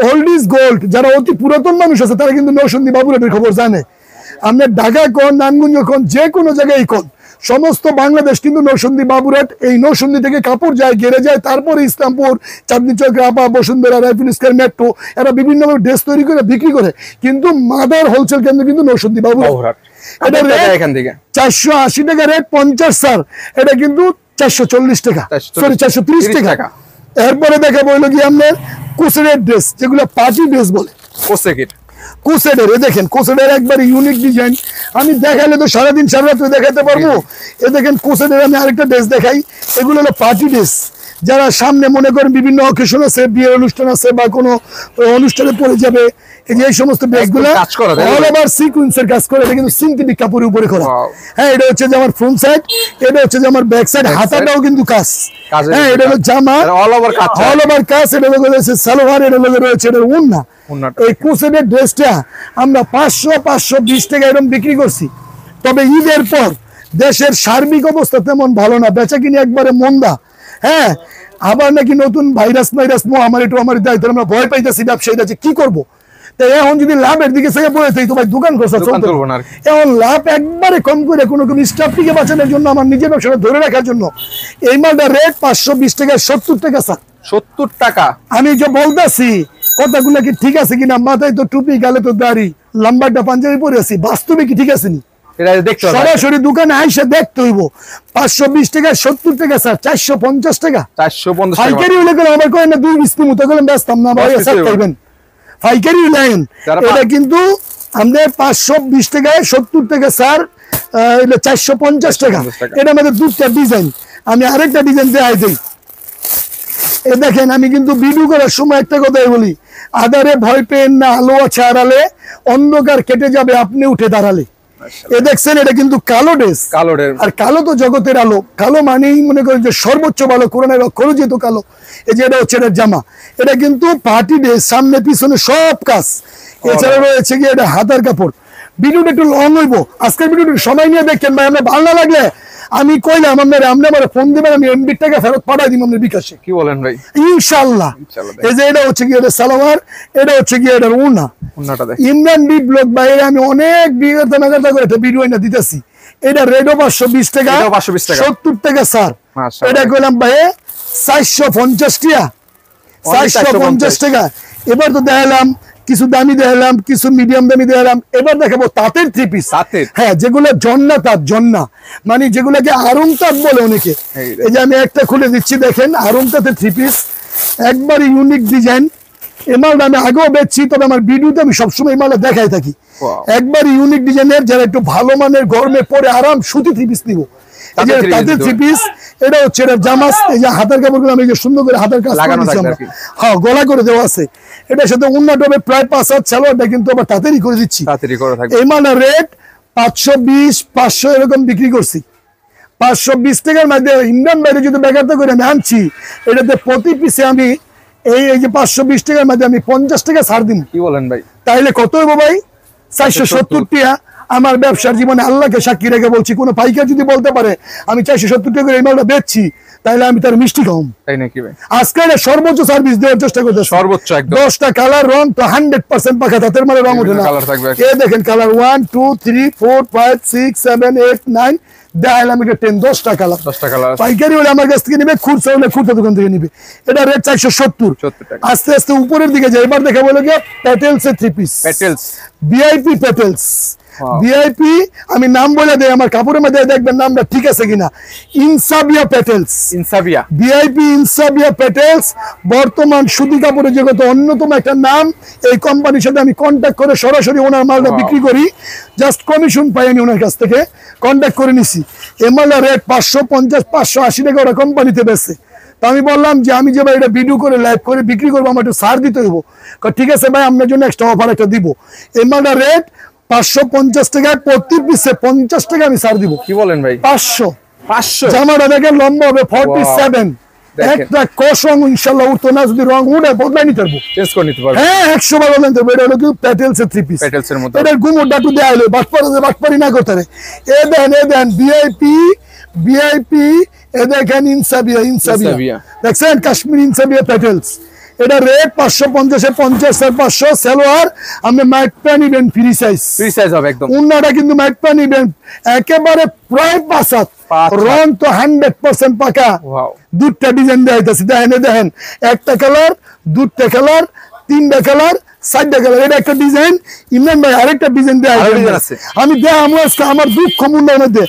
A: ওল্ড ইজ গোল্ড। যারা অতি পুরাতন মানুষ আছে তারা কিন্তু নরসিংদী বাবুরাটের খবর জানে। আমরা ঢাকা কোন, নানগঞ্জ কোন, যে কোনো জায়গায় কোন, সমস্ত বাংলাদেশ কিন্তু নরসিংদী বাবুরাট। এই নরসিংদী থেকে কাপড় যায়, গেড়ে যায়, তারপরে ইসলামপুর, চাঁদনী চক, Rapa, Bashundhara, rifle square, metro, এরা বিভিন্ন ড্রেস তৈরি করে বিক্রি করে, কিন্তু মাদার হোলসেল কেন্দ্র কিন্তু নরসিংদী বাবুরাট। এটা এখান থেকে 480 টাকা রেট, 50 স্যার, এটা কিন্তু 440 টাকা, সরি 430 টাকা। এরপরে দেখা বললো কি আপনার কোসেডের ড্রেস, যেগুলো পার্টি ড্রেস বলে, কোসেডের। দেখেন কোসেডের একবার ইউনিক ডিজাইন, আমি দেখাইলে তো সারাদিন সারা রাত দেখাতে পারবো। এ দেখেন কোসেডের আমি আরেকটা ড্রেস দেখাই, এগুলো হলো পার্টি ড্রেস। যারা সামনে মনে করেন বিভিন্ন অকেশন আছে, বিয়ের অনুষ্ঠান আছে বা কোনো অনুষ্ঠানে পরে যাবে, এই সমস্ত ড্রেসগুলো অল ওভার সিকোয়েন্সের কাজ করে, এটা কিন্তু সিনথেটিক কাপড়ের উপরে করা। হ্যাঁ, এটা হচ্ছে যে আমার ফ্রন্ট সাইড, এটা হচ্ছে যে আমার ব্যাক সাইড, হাতাটাও কিন্তু কাজ। হ্যাঁ, এটা হলো জামা, অল ওভার কাজ, এটা রয়েছে সালোয়ার, এটা রয়েছে এটা ওন্না। এই কোসেডের ড্রেসটা আমরা 520 টাকা এরকম বিক্রি করছি। তবে ঈদের পর দেশের সার্বিক অবস্থা তেমন ভালো না, বেচা কিনি একবারে মন্দা। হ্যাঁ, আবার নাকি নতুন ভাইরাস মহামারী টুহামারি দায়িত্ব, আমরা ভয় পাইতেছি ব্যবসায়ীরা যে কি করবো। এখন যদি লাভের দিকে থেকে পড়ে তো ভাই দোকান খরচা চলতে, এখন লাভ একবারে কম করে কোনো স্টাফটিকে বাঁচানোর জন্য, আমার নিজের ব্যবসাটা ধরে রাখার জন্য এই মালটা রেট 520 টাকা, 70 টাকা স্যার,
B: 70 টাকা। আমি
A: যে বলতেছি কথাগুলো কি ঠিক আছে কিনা, মাথায় তো টুপি, গালে তো দাড়ি, লম্বাটা পাঞ্জাবি পরে আছি, বাস্তবে কি ঠিক আছে নি? সরাসরি দোকানে আইসা দেখতে হইব। 520 টাকা, 70 টাকা স্যার, 450 টাকা।
B: 450
A: পাইকারি হলে আমার কয় না 2 পিস মতো করে ব্যস্তাম না ভাই, পাইবেন পাইকারি লাইন। এটা কিন্তু আমাদের 520 টাকায় 70 টাকা স্যার, এটা 450 টাকা। এটা আমাদের 2টা ডিজাইন, আমি আরেকটা ডিজাইন দেখাই দিই। এ দেখেন, আমি কিন্তু ভিডিও করার সময় একটা কথাই বলি, আধারে ভয় পেন না, আলো আছে আড়ালে, অন্ধকার কেটে যাবে আপনি উঠে দাঁড়ালে। এ দেখছেন, এটা কিন্তু কালো ড্রেস, আর কালো তো জগতের আলো, কালো মানেই মনে করেন যে সর্বোচ্চ ভালো, কোরআনের অক্ষর যেহেতু কালো। এই যে এটা হচ্ছে এটার জামা, এটা কিন্তু পার্টি ড্রেস, সামনে পিছনে সব কাজ। এছাড়া রয়েছে কি এটা হাতার কাপড়। ভিডিওটা একটু লং হইব, আজকের ভিডিওটা সময় নিয়ে দেখেন ভাই। আমরা ভালো লাগলে আমি কইলাম আপনি আমার ফোন দিবেন, আমি এমবি টাকা ফেরত পাঠাই দিব আপনার বিকাশে।
B: কি বলেন ভাই?
A: ইনশাআল্লাহ। এই যে এটা হচ্ছে কি এটা সালোয়ার, এটা হচ্ছে কি এটা ওড়না।
B: ওড়নাটা দেখ
A: ইমরান বি ব্লগ বাইরে আমি অনেক বিগত মেগাটা করে একটা ভিডিও এনে দিতেছি। এটা রেডও 520 টাকা,
B: 520 টাকা,
A: 70 টাকা স্যার।
B: মাশাআল্লাহ।
A: এটা কইলাম ভাই 450 টাকা, 450 টাকা। এবার তো দেখালাম কিছু দামি, দেখালাম কিছু মিডিয়াম দামি দেখালাম। এবার দেখাবো তাঁতের 3 পিস। হ্যাঁ, যেগুলো জন্না তাঁত, জন্না মানে যেগুলোকে আরং তাঁত বলে অনেকে। এই যে আমি একটা খুলে দিচ্ছি, দেখেন আরং তাঁতের 3 পিস, একবার ইউনিক ডিজাইন। এই মালটা আমি আগেও বেচছি, তবে আমার ভিডিওতে আমি সবসময় এই মালটা দেখাই থাকি। একবার ইউনিক ডিজাইনের, যারা একটু ভালো মানের গরমে পরে আরাম সুতি 3 পিস নিব। এই যে তাঁতের 3 পিস, এটা হচ্ছে এটা জামাস। এই যে হাতের কাপড়গুলো আমি সুন্দর করে হাতের কাজ করে দিচ্ছি আমরা। হ্যাঁ, গলা করে দেওয়া আছে। এটার সাথে উন্না টবে প্রায় 5 হাত সালোয়ারটা কিন্তু আবার তাঁতেরই করে দিচ্ছি। এই মালটা রেট 520, 500 এরকম বিক্রি করছি। 520 টাকার মধ্যে ইমরান বাইরে যদি বেকারটা করে আমি আনছি, এটাতে প্রতি পিসে আমি এই যে 520 টাকার মধ্যে আমি 50 টাকা ছাড় দিব।
B: কি বলেন ভাই?
A: তাইলে কত হইব ভাই? 470 টাকা। আমার ব্যবসার জীবনে আল্লাহকে সাক্ষী রেখে বলছি, কোন পাইকার যদি বলতে পারে আমি 470 টাকা করে এই মালটা বেচছি, তাহলে আমি তার মিষ্টি খাওয়াম।
B: তাই নাকি ভাই?
A: আজকে এটা সর্বোচ্চ সার্ভিস দেওয়ার চেষ্টা করতে,
B: সর্বোচ্চ একদম।
A: 10টা কালার রং তো 100% পাকা, তাদের মানে রং ওঠে না। এই দেখেন কালার 1 2 3 4 5 6 7 8 9 দেখালাম, এটা 10-10টা কালার।
B: 10টা কালার
A: পাইকারি হলে আমার কাছ থেকে নিবে, খুচরা হলে খুচরা দোকান থেকে নিবে। এটা রেট 470 টাকা। আস্তে আস্তে উপরের দিকে যাই। এবার দেখা বলে গিয়ে প্যাটেলস এর 3 piece, petals VIP petals. VIP আমি নাম বলে দেই, আমার কাপড়ের মধ্যে দেখবেন নামটা ঠিক আছে কিনা। ইনসাবিয়া প্যাটেলস, ইনসাবিয়া ভিআইপি, ইনসাবিয়া প্যাটেলস বর্তমান সুতি কাপড়ের জগতে অন্যতম একটা নাম। এই কোম্পানির সাথে আমি কন্ট্যাক্ট করে সরাসরি ওনার মালটা বিক্রি করি, জাস্ট কমিশন পাই আমি ওনার কাছ থেকে, কন্ট্যাক্ট করে নিছি। এই মালটার রেট 550, 580 টাকা ওরা কোম্পানিতে বেচে। তো আমি বললাম যে আমি যে ভাই এটা ভিডিও করে লাইভ করে বিক্রি করবো, আমার একটু ছাড় দিতে হইব। ঠিক আছে ভাই, আপনার জন্য এক্সট্রা অফার একটা দিব। এই মালটার রেট 550 টাকা, প্রতি পিসে 50 টাকা আমি ছাড় দিব।
B: কি বলেন ভাই?
A: 500। জামাটা দেখেন লম্বা হবে 47, একটা কসং ইনশাআল্লাহ উঠতো না। যদি রং উঠে বদলাই নিতে পারবো, চেঞ্জ করে নিতে পারবো। হ্যাঁ, 100 বার বদলাই নিতে পারবো। এটা হলো কি প্যাটেলস এর 3 পিস, প্যাটেলস এর মধ্যে। এটার গুমর ডাটু দেয়া হলো, বাটপারি না করতে রে। এ দেন ভিআইপি, ভিআইপি। এ দেখেন ইনসাবিয়া, ইনসাবিয়া দেখছেন, কাশ্মীর ইনসাবিয়া প্যাটেলস। এটা রেট 550 এ 50 আর 500। সালোয়ার আপনি মাইকটা নিবেন ফ্রি সাইজ, ফ্রি সাইজ হবে একদম। উন্নাটা কিন্তু মাইকটা নিবেন একেবারে প্রায় 5 হাত, রং তো 100% পাকা। দুটা ডিজাইন দেয়া হইতাছে, দেখেন একটা কালার, দুটা কালার, তিনটা কালার, 4টা কালার। এটা একটা ডিজাইন। ইমরান ভাই আরেকটা ডিজাইন দেয়া আছে, আমি আমার দুঃখ মনের মধ্যে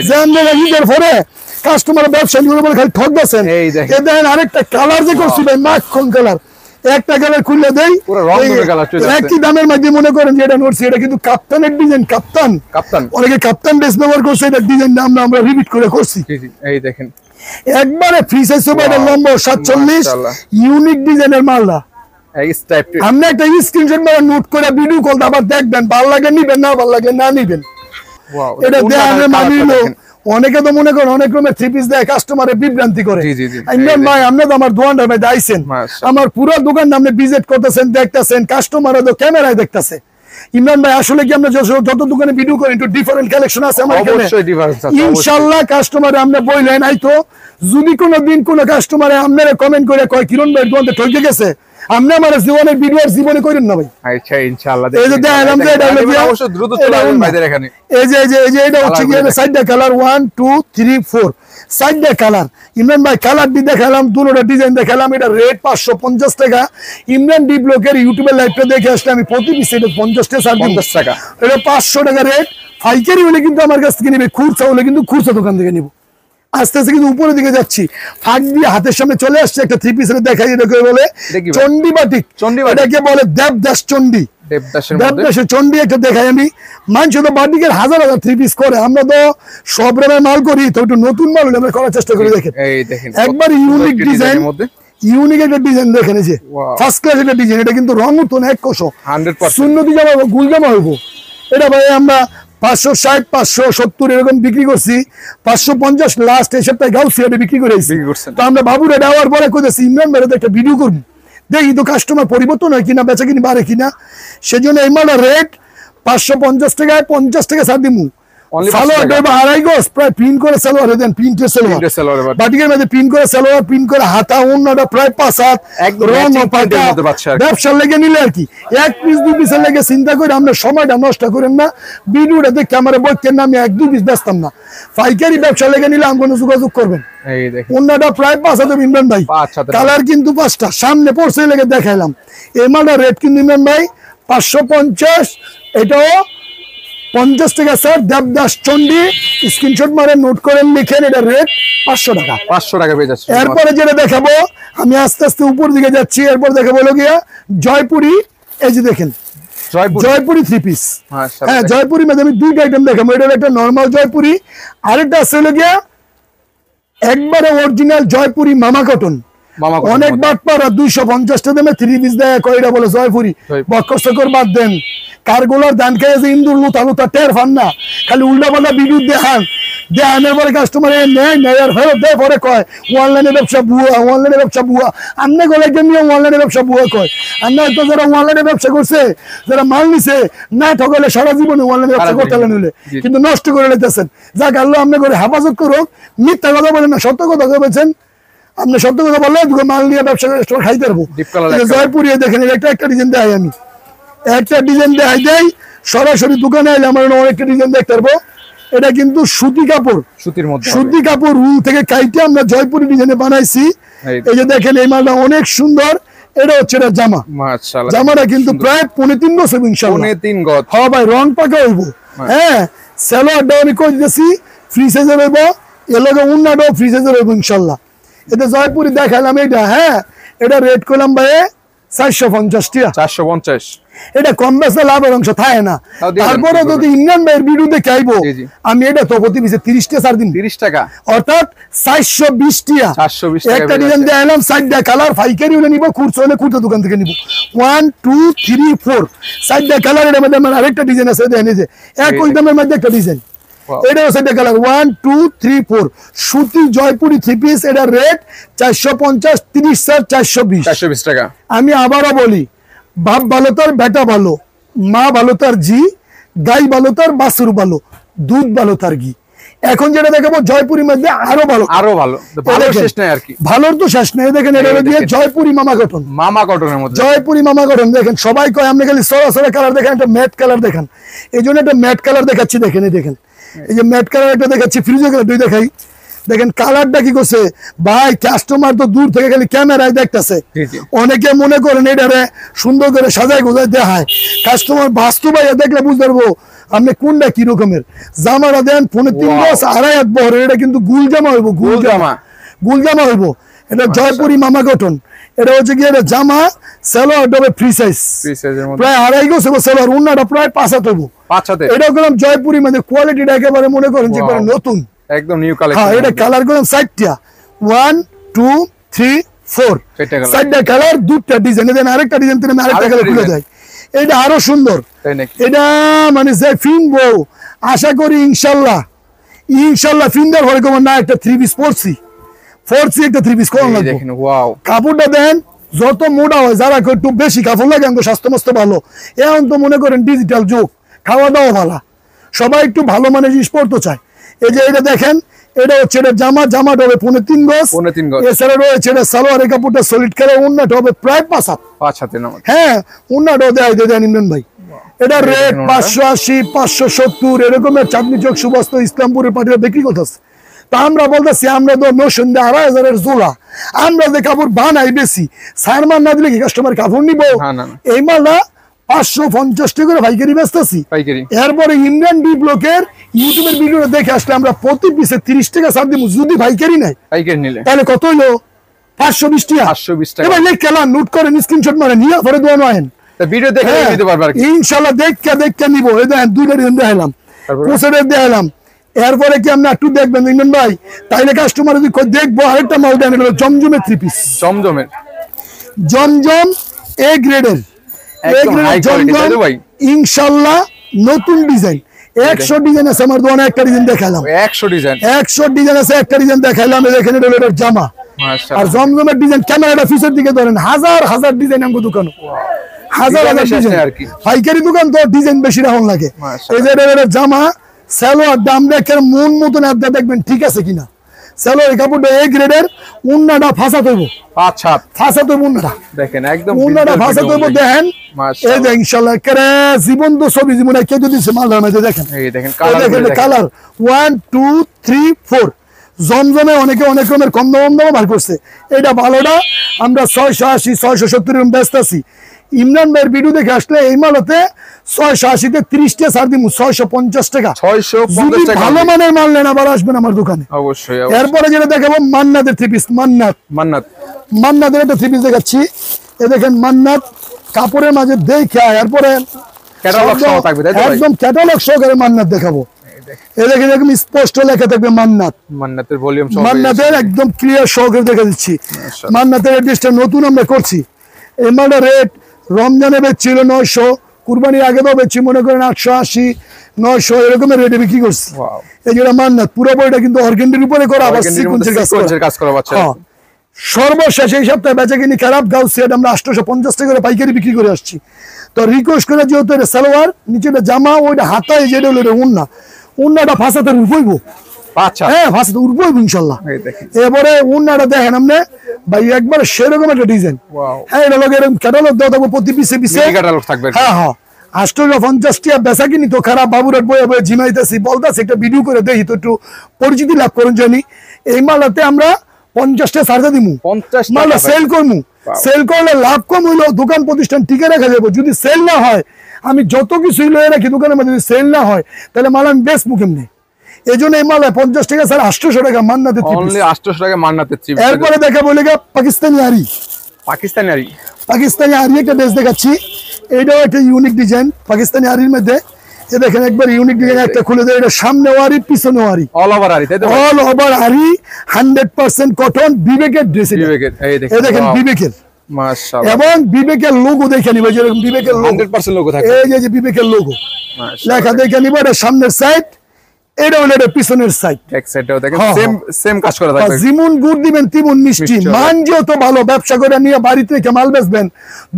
A: যে আমরা ঈদের পরে কাস্টমার ব্যবসা নিয়ে বলে খালি ঠক দিয়েছেন। এই দেখেন আরেকটা কালার যে করছি ভাই, মাখন কালার। একটা কালার খুলে দেই, একই দামের মধ্যে মনে করেন যে এটা নড়ছি। এটা কিন্তু কাপ্তানের ডিজাইন, কাপ্তান অনেকে কাপ্তান ড্রেস ব্যবহার করছে। এটা ডিজাইন আমরা রিপিট করে করছি। এই দেখেন একবারে ফ্রি সাইজ হবে। এটা লম্বা 47, ইউনিক ডিজাইনের মালটা। আপনি একটা স্ক্রিনশট মেরে নোট করে ভিডিও কল আবার দেখবেন, ভালো লাগে নিবেন, না ভালো লাগে না নিবেন। এটা দেখানোর মানে হলো অনেকে তো মনে করেন অনেক রকমের 3 পিস দেয়, কাস্টমারে বিভ্রান্তি করে। ইমরান ভাই আপনি তো আমার দোকানটার মধ্যে আইছেন, আমার পুরো দোকানটা আপনি ভিজিট করতেছেন, দেখতেছেন, কাস্টমাররা তো ক্যামেরায় দেখতেছে। ইমরান ভাই আসলে কি আমরা যত দোকানে ভিডিও করি একটু ডিফারেন্ট কালেকশন আছে আমার এখানে। ইনশাআল্লাহ কাস্টমারে আপনি বইলেন আইতো, যদি কোনো দিন কোনো কাস্টমারে আপনারা কমেন্ট করে কয় কিরণ ভাই দোকানতে ঠকে গেছে, আপনি আমার জীবনের ভিডিওর জীবনে করেন না ভাই। আচ্ছা ইনশাআল্লাহ। এই যে দেখলাম যে এটা অবশ্য দ্রুত চলে আসবেন ভাইদের এখানে। এই যে এটা হচ্ছে কি 4টা কালার, 1 2 3 4, 4টা কালার। ইমরান ভাই কালার দি দেখালাম, দুটোটা ডিজাইন দেখালাম। এটা রেট 550 টাকা। ইমরান ডি ব্লকের ইউটিউবে লাইভটা দেখে আসলে আমি প্রতি পিস এটা 50 টাকা। এটা 500 টাকা রেট। পাইকারি হলে কিন্তু আমার কাছ থেকে নিবে, খুচরা হলে কিন্তু খুচরা দোকান থেকে নিব। আস্তে আস্তে কিন্তু উপরের দিকে যাচ্ছি, ফাঁক দিয়ে হাতের সামনে চলে আসছে একটা 3 পিসের দেখাই। এটাকে বলে চন্ডী বাটিক, এটাকে বলে দেবদাস চন্ডী, দেবদাসের চন্ডী একটা দেখাই আমি। মানুষ তো বাটিকের হাজার 3 পিস করে, আমরা তো সব রকমের মাল করি, তো একটু নতুন মাল আমরা করার চেষ্টা করি। দেখেন একবার ইউনিক ডিজাইন, ইউনিক একটা ডিজাইন দেখেন, এই যে ফার্স্ট ক্লাস একটা ডিজাইন। এটা কিন্তু রং উঠতো না, 100% সুন্নতি জামা, গুল জামা হইব। এটা ভাই আমরা 560, 570 এরকম বিক্রি করছি। 550 লাস্ট এই সপ্তাহে গাউসিয়াতে বিক্রি করেছি। তো আমরা বাবুরে দেওয়ার পরে কইতেছি ইমরান ভাই একটা ভিডিও করব, দেখি তো কাস্টমার পরিবর্তন হয় কিনা, বেচা কিনি বাড়ে কিনা। সেজন্য এই মালের রেট 550 টাকায় 50 টাকা ছাড় দিমু। সালোয়ার দেব আড়াই গজ প্রায় প্রিন্ট করে সালোয়ার দেন, প্রিন্টের সালোয়ার বাটিকের মধ্যে প্রিন্ট করে সালোয়ার, প্রিন্ট করে হাতা, অন্যটা প্রায় 5
B: একদম
A: রং পাতা ব্যবসার লেগে নিলে আর কি। এক পিস 2 পিসের লেগে চিন্তা করে আমরা সময়টা নষ্ট করেন না, ভিডিওটা দেখে আমার বইকেন না, আমি 1-2 পিস বেচতাম না। পাইকারি ব্যবসা লেগে নিলে আমাকে যোগাযোগ করবেন। অন্যটা প্রায় 5,000 ইমরান ভাই, কালার কিন্তু 5টা, সামনে পড়ছে লেগে দেখাইলাম। এই মালটা রেট কিন্তু ইমরান ভাই 550, এটাও 50 টাকা স্যার। দেবদাস চন্ডী স্ক্রিনশট মারে নোট করেন, লিখেন, এটা রেট 500 টাকা।
B: 500 টাকা পেয়ে যাচ্ছে।
A: এরপরে যেটা দেখাবো আমি আস্তে আস্তে উপর দিকে যাচ্ছি, এরপর দেখাবো হলো গিয়া জয়পুরি। এই যে দেখেন জয়পুরি 3 পিস। হ্যাঁ জয়পুরি মধ্যে আমি 2টা আইটেম দেখাবো, এটা একটা নরমাল জয়পুরি, আরেকটা আছে হলো গিয়া একবারে অরিজিনাল জয়পুরি মামা কটন। অনেক বাটপাড়া 250 টাকা দামে 3 পিস দেয়, কয়টা বলে জয়পুরি। বক্কর বাদ দেন, কারগুলার দান খেয়ে যে ইন্দুর লুতা টের ফান না, খালি উল্টা পাল্টা ভিডিও দেখানের পরে কাস্টমার নেয় ফেরত দেয়, পরে কয় অনলাইনে ব্যবসা ভুয়া। আমনে গলে নিয়ে অনলাইনে ব্যবসা ভুয়া কয়। আমরা তো যারা অনলাইনে ব্যবসা করছে, যারা মাল নিছে না ঠকালে সারা জীবনে অনলাইনে ব্যবসা করতে নিলে কিন্তু নষ্ট করে নিতেছেন। যাক আল্লাহ আপনি করে হেফাজত করুক, মিথ্যা কথা বলেন না, সত্য কথা বলছেন। আপনি সত্য কথা বললে মাল নিয়ে ব্যবসা করে খাইতে পারবো। জয়পুরি দেখেন, একটা ডিজাইন দেয়, আমি একটা ডিজাইন দেয় সরাসরি দোকানে আইলে আমার অনেকটা ডিজাইন দেখতে পারবো। এটা কিন্তু সুতি কাপড়, সুতি কাপড় রুল থেকে কাইটে আমরা জয়পুরি ডিজাইনে বানাইছি। এই যে দেখেন এই মালটা অনেক সুন্দর। এটা হচ্ছে এটা জামা, জামাটা কিন্তু প্রায় 3.5 গজ হবে ইনশাআল্লাহ। 3.5 গজ হ্যাঁ ভাই, রং পাকা হইব। হ্যাঁ সালোয়ারটা আমি কই দিতেছি ফ্রি সাইজের হইব, এর লগে উন্নাটাও ফ্রি সাইজের হইব ইনশাআল্লাহ। এটা জয়পুরি দেখালাম, এটা হ্যাঁ এটা রেট করলাম ভাই 450 টাকা। 450, এটা কম বেশি লাভের অংশ থাকে না। তারপরে যদি ইমরান ভাইয়ের ভিডিও দেখে আইবো, আমি এটা তো প্রতি পিসে 30 টাকা ছাড় দিন, 30 টাকা অর্থাৎ 420 টাকা। একটা ডিজাইন দেখালাম, 4টা কালার, পাইকারি হলে নিব, খুচরা হলে খুচরা দোকান থেকে নিব। 1 2 3 4 4টা কালার। এর মধ্যে আমার আরেকটা ডিজাইন আছে, দেখেন এই যে একই দামের মধ্যে একটা ডিজাইন, এটাও 4টা কালার 1 2 3 4 সুতি জয়পুরি 3 পিস। এটা রেট 450, 30 স্যার 420 টাকা। আমি আবারও বলি, বাপ ভালো তার বেটা ভালো, মা ভালো তার জি, গাই ভালো তার বাছুর ভালো, দুধ ভালো তার ঘি। এখন যেটা দেখাবো জয়পুরির মধ্যে আরো ভালো, ভালোর শেষ নাই আর কি, ভালোর তো শেষ নাই। দেখেন এটা দিয়ে জয়পুরি মামা কটনের মধ্যে জয়পুরি মামা কটন। দেখেন সবাই কয় আপনি খালি সরাসরি কালার দেখেন, একটা ম্যাট কালার দেখেন, এই জন্য একটা ম্যাট কালার দেখাচ্ছি। দেখেন এই দেখেন, এই যে ম্যাট কালার একটা দেখাচ্ছি, ফ্রিজে কালার 2 দেখাই। দেখেন কালারটা কি করছে ভাই, কাস্টমার তো দূর থেকে খালি ক্যামেরায় দেখতেছে। অনেকে মনে করেন এটারে সুন্দর করে সাজায় গোজায় দেখায়, কাস্টমার বাস্তবে দেখলে বুঝতে পারবো আপনি কোনটা কি রকমের। জামাটা দেন 3.5 গজ, 2.5 হাত বহর। এটা কিন্তু গুল জামা হইব, গুল জামা হইব। এটা জয়পুরি মামা কটন। এটা হচ্ছে কি, এটা জামা, সালোয়ার হবে ফ্রি সাইজ, প্রায় 2.5 গজ হইব সালোয়ার, উন্নাটা প্রায় 5 হাত হইব। এটা করলাম জয়পুরি মানে কোয়ালিটিটা একেবারে মনে করেন যে নতুন, একদম নিউ কালেকশন। হ্যাঁ এটা কালার করলাম 4টা, 1 2 3 4 4টা কালার, 2টা ডিজাইন। দেন আরেকটা ডিজাইন থেকে আরেকটা কালার খুলে যায়, এটা আরো সুন্দর। এটা মানে যে ফিনবো আশা করি ইনশাআল্লাহ ফিন্দার ভরে কম না, একটা 3 পিস পরছি একটা 3 পিস কম লাগবে। ওয়াও কাপড়টা দেন যত মোটা হয়, যারা একটু বেশি কাপড় লাগে আমাকে স্বাস্থ্য মস্ত ভালো। এখন তো মনে করেন ডিজিটাল যুগ, খাওয়া দাওয়া ভালো, সবাই একটু ভালো মানের জিনিস পড়তে চায়। এই যে এটা দেখেন, এটা হচ্ছে এটা জামাটা হবে 3.5 গজ। এছাড়া রয়েছে এটা সালোয়ার, কাপড়টা সলিড কালার, উন্নাটা হবে প্রায় 5 হাত। হ্যাঁ উন্নাটাও দেন ইমরান ভাই। এটা রেট 580 570 এরকমের। চাঁদনি চক সুবস্ত ইসলামপুরের পাটিরা বিক্রি করতেছে। তা আমরা বলতেছি আমরা তো নৌসন 2,500 জোড়া, আমরা যে কাপড় বানাই বেশি, সারমান না দিলে কি কাস্টমার কাপড় নিবো? এই মালটা 550 টাকা করে পাইকারি বেচতেছি। এরপরে ইমরান বি ব্লকের ইউটিউবের ভিডিও দেখে আসলে আমরা প্রতি পিসে 30 টাকা ছাড় দিব। যদি পাইকারি নাই, পাইকারি নিলে তাহলে কত হলো? 520 টাকা। 520 টাকা। এবার লেখা নোট করেন, স্ক্রিনশট মারেন, নিয়ে পরে দোয়ানো আহেন, ভিডিও দেখে নিতে পারবেন ইনশাআল্লাহ। দেখে নিব। এই দেখেন 2টা ডিজাইন দেখাইলাম, পোস্টার দেখাইলাম। এরপরে কি আমরা একটু দেখবেন ইমরান ভাই, তাইলে কাস্টমার যদি দেখবো। আরেকটা মাল দেন, জমজমের 3 পিস, জমজম এ গ্রেডের, ইনশাআল্লাহ নতুন ডিজাইন। 100 ডিজাইন আছে আমার দোকানে, একটা ডিজাইন দেখাইলাম। 100 ডিজাইন আছে, একটা ডিজাইন দেখাইলাম। এখানে এটার জামা আর জমজমের ডিজাইন, ক্যামেরাটা পিছের দিকে ধরেন, হাজার ডিজাইন আমার দোকানে, হাজার ডিজাইন আর কি। পাইকারি দোকান তো ডিজাইন বেশি রাখুন লাগে। এই যে এটা জামা, সালোয়ার দাম দেখেন মন মতন আপনি দেখবেন ঠিক আছে কিনা। সালোয়ার কাপড়টা এই গ্রেডের, উন্নাটা ফাঁসা তৈব,
B: আচ্ছা
A: ফাঁসা তৈব উন্নাটা
B: দেখেন একদম
A: উন্নাটা ফাঁসা তৈব। দেখেন এই যে ইনশাআল্লাহ করে জীবন্ত ছবি জীবনে কে দিছে মালদার মধ্যে। দেখেন
B: এই দেখেন
A: কালার 1 2 3 4 জমজমে অনেকে অনেক রকমের কম দাম বার করছে। এটা ভালোটা আমরা 680 670 এরকম ব্যস্ত আছি। ইমরান ভাইয়ের ভিডিও দেখে আসলে এই মালতে 680 তে 30 টা ছাড় দিমু 650 টাকা।
B: 650 টাকা
A: ভালো মানের মাল নেন আবার আসবেন আমার দোকানে
B: অবশ্যই।
A: এরপরে যেটা দেখাবো মান্নাতের থ্রি পিস। মান্নাতের একটা থ্রি পিস দেখাচ্ছি। এ দেখেন মান্নাত কাপড়ের মাঝে দেখা এরপরে
B: ক্যাটালগ সহ থাকবে তাই তো ভাই?
A: একদম ক্যাটালগ সহকারে মান্নাত দেখাবো। এই দেখেন একদম স্পষ্ট লেখা থাকবে
B: মান্নাতের ভলিউম সহ,
A: মান্নাতের একদম ক্লিয়ার সহকারে দেখা দিচ্ছি। মান্নাতের অ্যাড্রেসটা নতুন আমরা করছি। এই মালটার রেট রমজানে বেচছিল 900, কুরবানির আগে তো বেচছি মনে করেন 880 900 এরকমের রেটে বিক্রি করছি। এই যেটা মান্নাত পুরোপুরিটা কিন্তু অর্গেন্ডির উপরে করা, আবার সিকোয়েন্সের কাজ করা। সর্বশেষ এই সপ্তাহে বেচা কিনি খারাপ, গাউসিয়া আমরা 850 টাকা করে পাইকারি বিক্রি করে আসছি। তো রিকোয়েস্ট করে যেহেতু এটা সালোয়ার নিচেটা জামা, ওইটা হাতায় যেটা হলো এটা উন্নাটা ফাঁসাতে উঠবইব।
B: আচ্ছা
A: হ্যাঁ ফাঁসাতে উঠবইব ইনশাল্লাহ। এবারে উন্নাটা দেখেন আপনি ভাই একবার সেরকম একটা ডিজাইন। হ্যাঁ এটা লোক এরকম ক্যাটালগ দেওয়া থাকবে প্রতি পিসে
B: ক্যাটালগ থাকবে।
A: হ্যাঁ 850 টাকা বেচা কিনি তো খারাপ বাবুরাট বয়ে বয়ে ঝিমাইতেছি বলতেছি একটা ভিডিও করে দেখি তো একটু পরিচিতি লাভ করুন জানি। এই মালাতে আমরা 50 টাকা ছাড়তে দিমু, মালটা সেল করবো। সেল করলে লাভ কম হইলো দোকান প্রতিষ্ঠান টিকে রাখা যাবো। যদি সেল না হয় আমি যত কিছুই লয়ে রাখি দোকানের মধ্যে, যদি সেল না হয় তাহলে মাল আমি বেচবো কেমনে। এই জন্য এই মাল 50 টাকা স্যার 800 টাকা মান্নাতে। এরপরে দেখা বলে পাকিস্তানি আরি। পাকিস্তানি আরি একটা ড্রেস দেখাচ্ছি। এইটাও একটা ইউনিক ডিজাইন পাকিস্তানি আরির মধ্যে। এ দেখেন একবার ইউনিক ডিজাইন একটা খুলে দেয়। এটা সামনে আরি পিছনে আরি, অল ওভার আরি 100% কটন বিবেকের ড্রেস। এই দেখেন বিবেকের মাশাআল্লাহ, এবং বিবেকের লোগো দেখে নিবে যেরকম বিবেকের লোগো 100% লোগো থাকে। এই যে বিবেকের লোগো লেখা দেখে নিবে। এটা সামনের সাইড, এটা হলো এটা পিছনের সাইড। এক সাইডটাও দেখেন সেম কাজ করা থাকবে। যেমন গুড় দিবেন তেমন মিষ্টি। মান যেহেতু ভালো, ব্যবসা করে নিয়ে বাড়িতে রেখে মাল বেচবেন,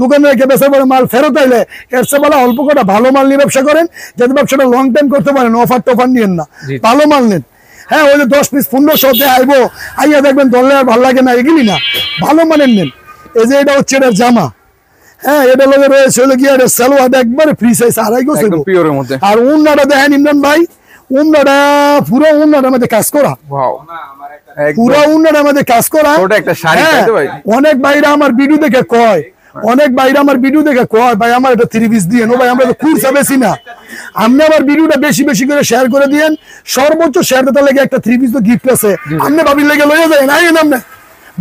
A: দোকানে রেখে বেচার পরে মাল ফেরত আইলে এর চেয়ে ভালো অল্প করে ভালো মাল নিয়ে ব্যবসা করেন, যাতে ব্যবসাটা লং টাইম করতে পারেন। অফার টফার নিয়েন না, ভালো মাল নেন। হ্যাঁ ওই যে 10 পিস 1500 দিয়ে আইবো, আইয়া দেখবেন ধরলে আর ভালো লাগে না, এগুলি না, ভালো মানের নেন। এই যে এটা হচ্ছে এটা জামা। হ্যাঁ এটা লগে রয়েছে হলো কি এটা সালোয়ার একবারে ফ্রি সাইজ 2.5 গজ একদম পিওরের মধ্যে। আর উন্নাটা দেখেন ইমরান ভাই, উন্নাটা পুরো উন্নাটার মধ্যে কাজ করা। পুরো উন্নাটার মধ্যে কাজ করা। অনেক বাইরে আমার ভিডিও দেখে কয়, ভাই আমার এটা 3 পিস দিয়ে নো ভাই, আমরা তো কুরসা বেশি না, আপনি আমার ভিডিওটা বেশি বেশি করে শেয়ার করে দিয়েন। সর্বোচ্চ শেয়ার দিতে লাগে একটা 3 পিস তো গিফট আছে, আপনি ভাবির লেগে লয়ে যায় না। আপনি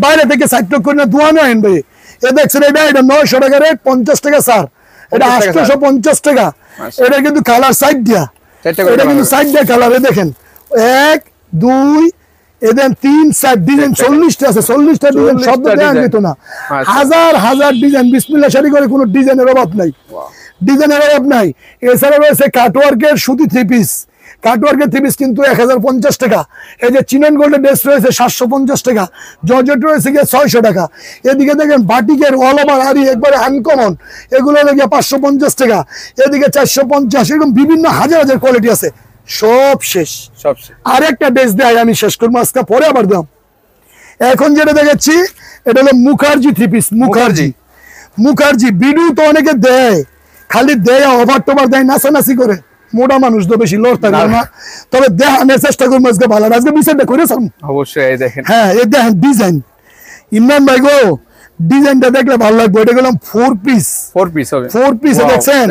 A: বাইরে থেকে 60 টাকা করে দোয়া নেন ভাই। এ দেখছেন এটা 900 টাকা রেট, 50 টাকা স্যার, এটা 850 টাকা। এটা কিন্তু কালার সাইড দিয়া, এটা কিন্তু সাইড দিয়া কালার। দেখেন 1 2 এদেন 3 4 ডিজাইন 40টা আছে, 40টা ডিজাইন শব্দ দেওয়া যেত না। হাজার হাজার ডিজাইন, বিসমিল্লাহ শাড়ি করে কোনো ডিজাইনের অভাব নাই, ডিজাইনের অভাব নাই। এছাড়া রয়েছে কাটওয়ার্কের সুতি 3 পিস। কাটওয়ার্কের 3 পিস কিন্তু 1050 টাকা। এই যে চিনন গোল্ডের ড্রেস রয়েছে 750 টাকা, জর্জেট রয়েছে গিয়ে 600 টাকা। এদিকে দেখেন বাটিকের অল ওভার আরি একবারে আনকমন, এগুলো লেগে 550 টাকা। এদিকে 450, এরকম বিভিন্ন হাজার হাজার কোয়ালিটি আছে। সব শেষ। আরেকটা ড্রেস দেয় আমি শেষ করবো আজকে, পরে আবার দাম। এখন যেটা দেখাচ্ছি এটা হলো মুখার্জি 3 পিস। মুখার্জি ভিডিও তো অনেকে দেয়, খালি দেয় ওভার টোভার দেয়, নাচানাচি করে। মোটা মানুষ তো বেশি লড় থাকবে না, তবে দেখানোর চেষ্টা করবো আজকে ভালো। আজকে বিচারটা করেছেন অবশ্যই দেখেন। হ্যাঁ এই দেখেন ডিজাইন, ইমরান ভাই গো ডিজাইনটা দেখলে ভালো লাগবে। এটা গেলাম 4 পিস হবে। 4 পিস দেখছেন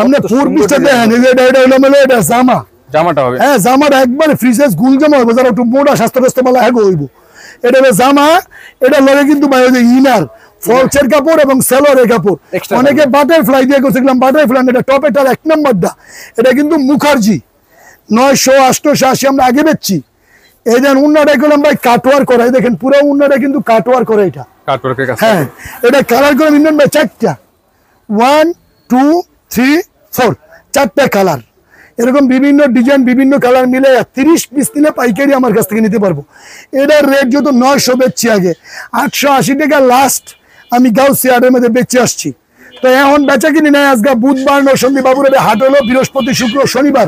A: আপনি 4 পিসটা দেখেন। এটা হলো এটা জামাটা হবে। হ্যাঁ জামাটা একবারে ফ্রিজেস গুল জামা হবে, যারা একটু মোটা স্বাস্থ্যগ্রস্ত বলা হ্যাঁ হইব। এটা হলো জামা, এটা লগে কিন্তু ভাই ওই যে ইনার ফলসের কাপড় এবং সেলোয়ারের কাপড়। অনেকে বাটারফ্লাই দিয়ে করছিলাম, বাটারফ্লাই এটা টপেটার 1 নম্বরটা। এটা কিন্তু মুখার্জি 900 880 আমরা আগে বেচছি। এই দেন উন্নাটা করলাম ভাই কাটওয়ার করা। দেখেন পুরো উন্নাটা কিন্তু কাটওয়ার করে। এটা কাটওয়ার্কের কাজ। হ্যাঁ এটা কালার করে নিবেন ভাই 4টা, 1 2 3 4 4টা কালার। এরকম বিভিন্ন ডিজাইন বিভিন্ন কালার মিলে 30 পিস নিলে পাইকারি আমার কাছ থেকে নিতে পারবো। এটার রেট যেহেতু 900 বেচছি, আগে 880 টাকা লাস্ট আমি গাউসিয়ারের মধ্যে বেচে আসছি। তো এখন বেচা কিনি নাই। আজকে বুধবার নরসিংদী বাবুর হাট হলো, বৃহস্পতি শুক্র শনিবার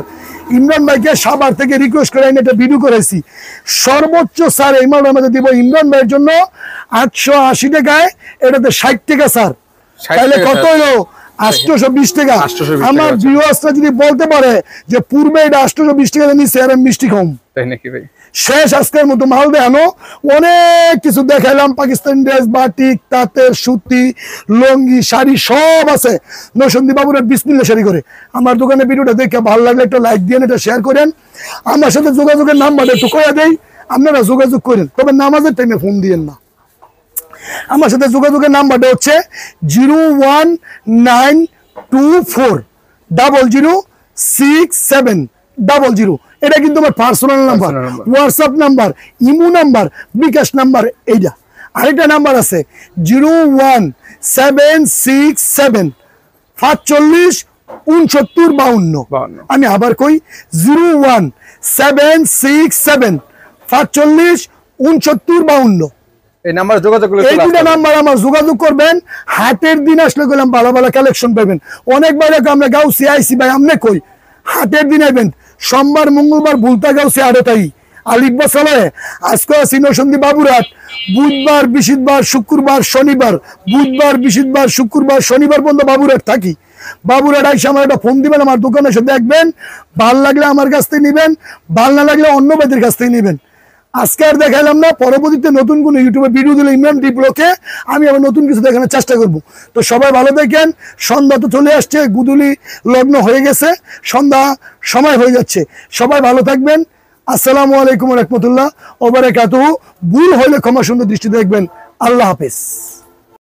A: ইমরান ভাইকে সাভার থেকে রিকোয়েস্ট করে আমি একটা ভিডিও করেছি, সর্বোচ্চ স্যার এই মালের মধ্যে দিব ইমরান ভাইয়ের জন্য 880 টাকায়, এটাতে 60 টাকা স্যার, তাহলে কত হলো 820 টাকা। আমার ভিউয়ার্সরা যদি বলতে পারে যে পূর্বে এটা 820 টাকা নিচ্ছে আর মিষ্টি কম, তাই নাকি ভাই? শেষ আজকের মতো মাল দেখানো, অনেক কিছু দেখাইলাম, পাকিস্তানি ড্রেস, বাটিক, তাঁতের, সুতি, লঙ্গি, শাড়ি সব আছে নরসিংদী বাবুরাট বিসমিল্লাহ শাড়ি করে। আমার দোকানে ভিডিওটা দেখে ভালো লাগলে একটা লাইক দিয়ে এটা শেয়ার করেন, আমার সাথে যোগাযোগের নাম্বারটা একটু কয়ে দেই, আপনারা যোগাযোগ করেন, তবে নামাজের টাইমে ফোন দিয়েন না। আমার সাথে যোগাযোগের নাম্বারটা হচ্ছে 01924067000। এটা কিন্তু আমার personal number, WhatsApp number, imo number, bKash number এইটা। আরেকটা নাম্বার আছে 01767 45 69 52। আমি আবার কই 01767 45 69 52। এই নাম্বার যোগাযোগ করলে এই দুটো নাম্বার আমার যোগাযোগ করবেন। হাটের দিন আসলে গেলাম ভালো ভালো কালেকশন পাবেন। অনেক বাইরে আমরা গাউসি আইসি ভাই, আমনে কই হাটের দিন আইবেন, সোমবার মঙ্গলবার ভুলতা গাউসি আড়তাই আলিফ বসালে, আজকে আছি নরসিংদী বাবুরহাট, বুধবার বৃহস্পতিবার শুক্রবার শনিবার, বুধবার বৃহস্পতিবার শুক্রবার শনিবার পর্যন্ত বাবুরহাট থাকি। বাবুরহাট আইসা আমার একটা ফোন দিবেন, আমার দোকানে এসে দেখবেন, ভাল লাগলে আমার কাছ থেকে নিবেন, ভাল না লাগলে অন্য ভাইদের কাছ থেকে নিবেন। আজকে আর দেখাইলাম না, পরবর্তীতে নতুন কোনো ইউটিউবে ভিডিও দিলে ইমরান ডি ব্লকে আমি আবার নতুন কিছু দেখানোর চেষ্টা করব। তো সবাই ভালো দেখেন, সন্ধ্যা তো চলে আসছে, গুদুলি লগ্ন হয়ে গেছে, সন্ধ্যা সময় হয়ে যাচ্ছে, সবাই ভালো থাকবেন। আসসালামু আলাইকুম ওয়া রাহমাতুল্লাহ ওয়া বারাকাতুহু। ভুল হইলে ক্ষমা সুন্দর দৃষ্টি দেখবেন। আল্লাহ হাফেজ।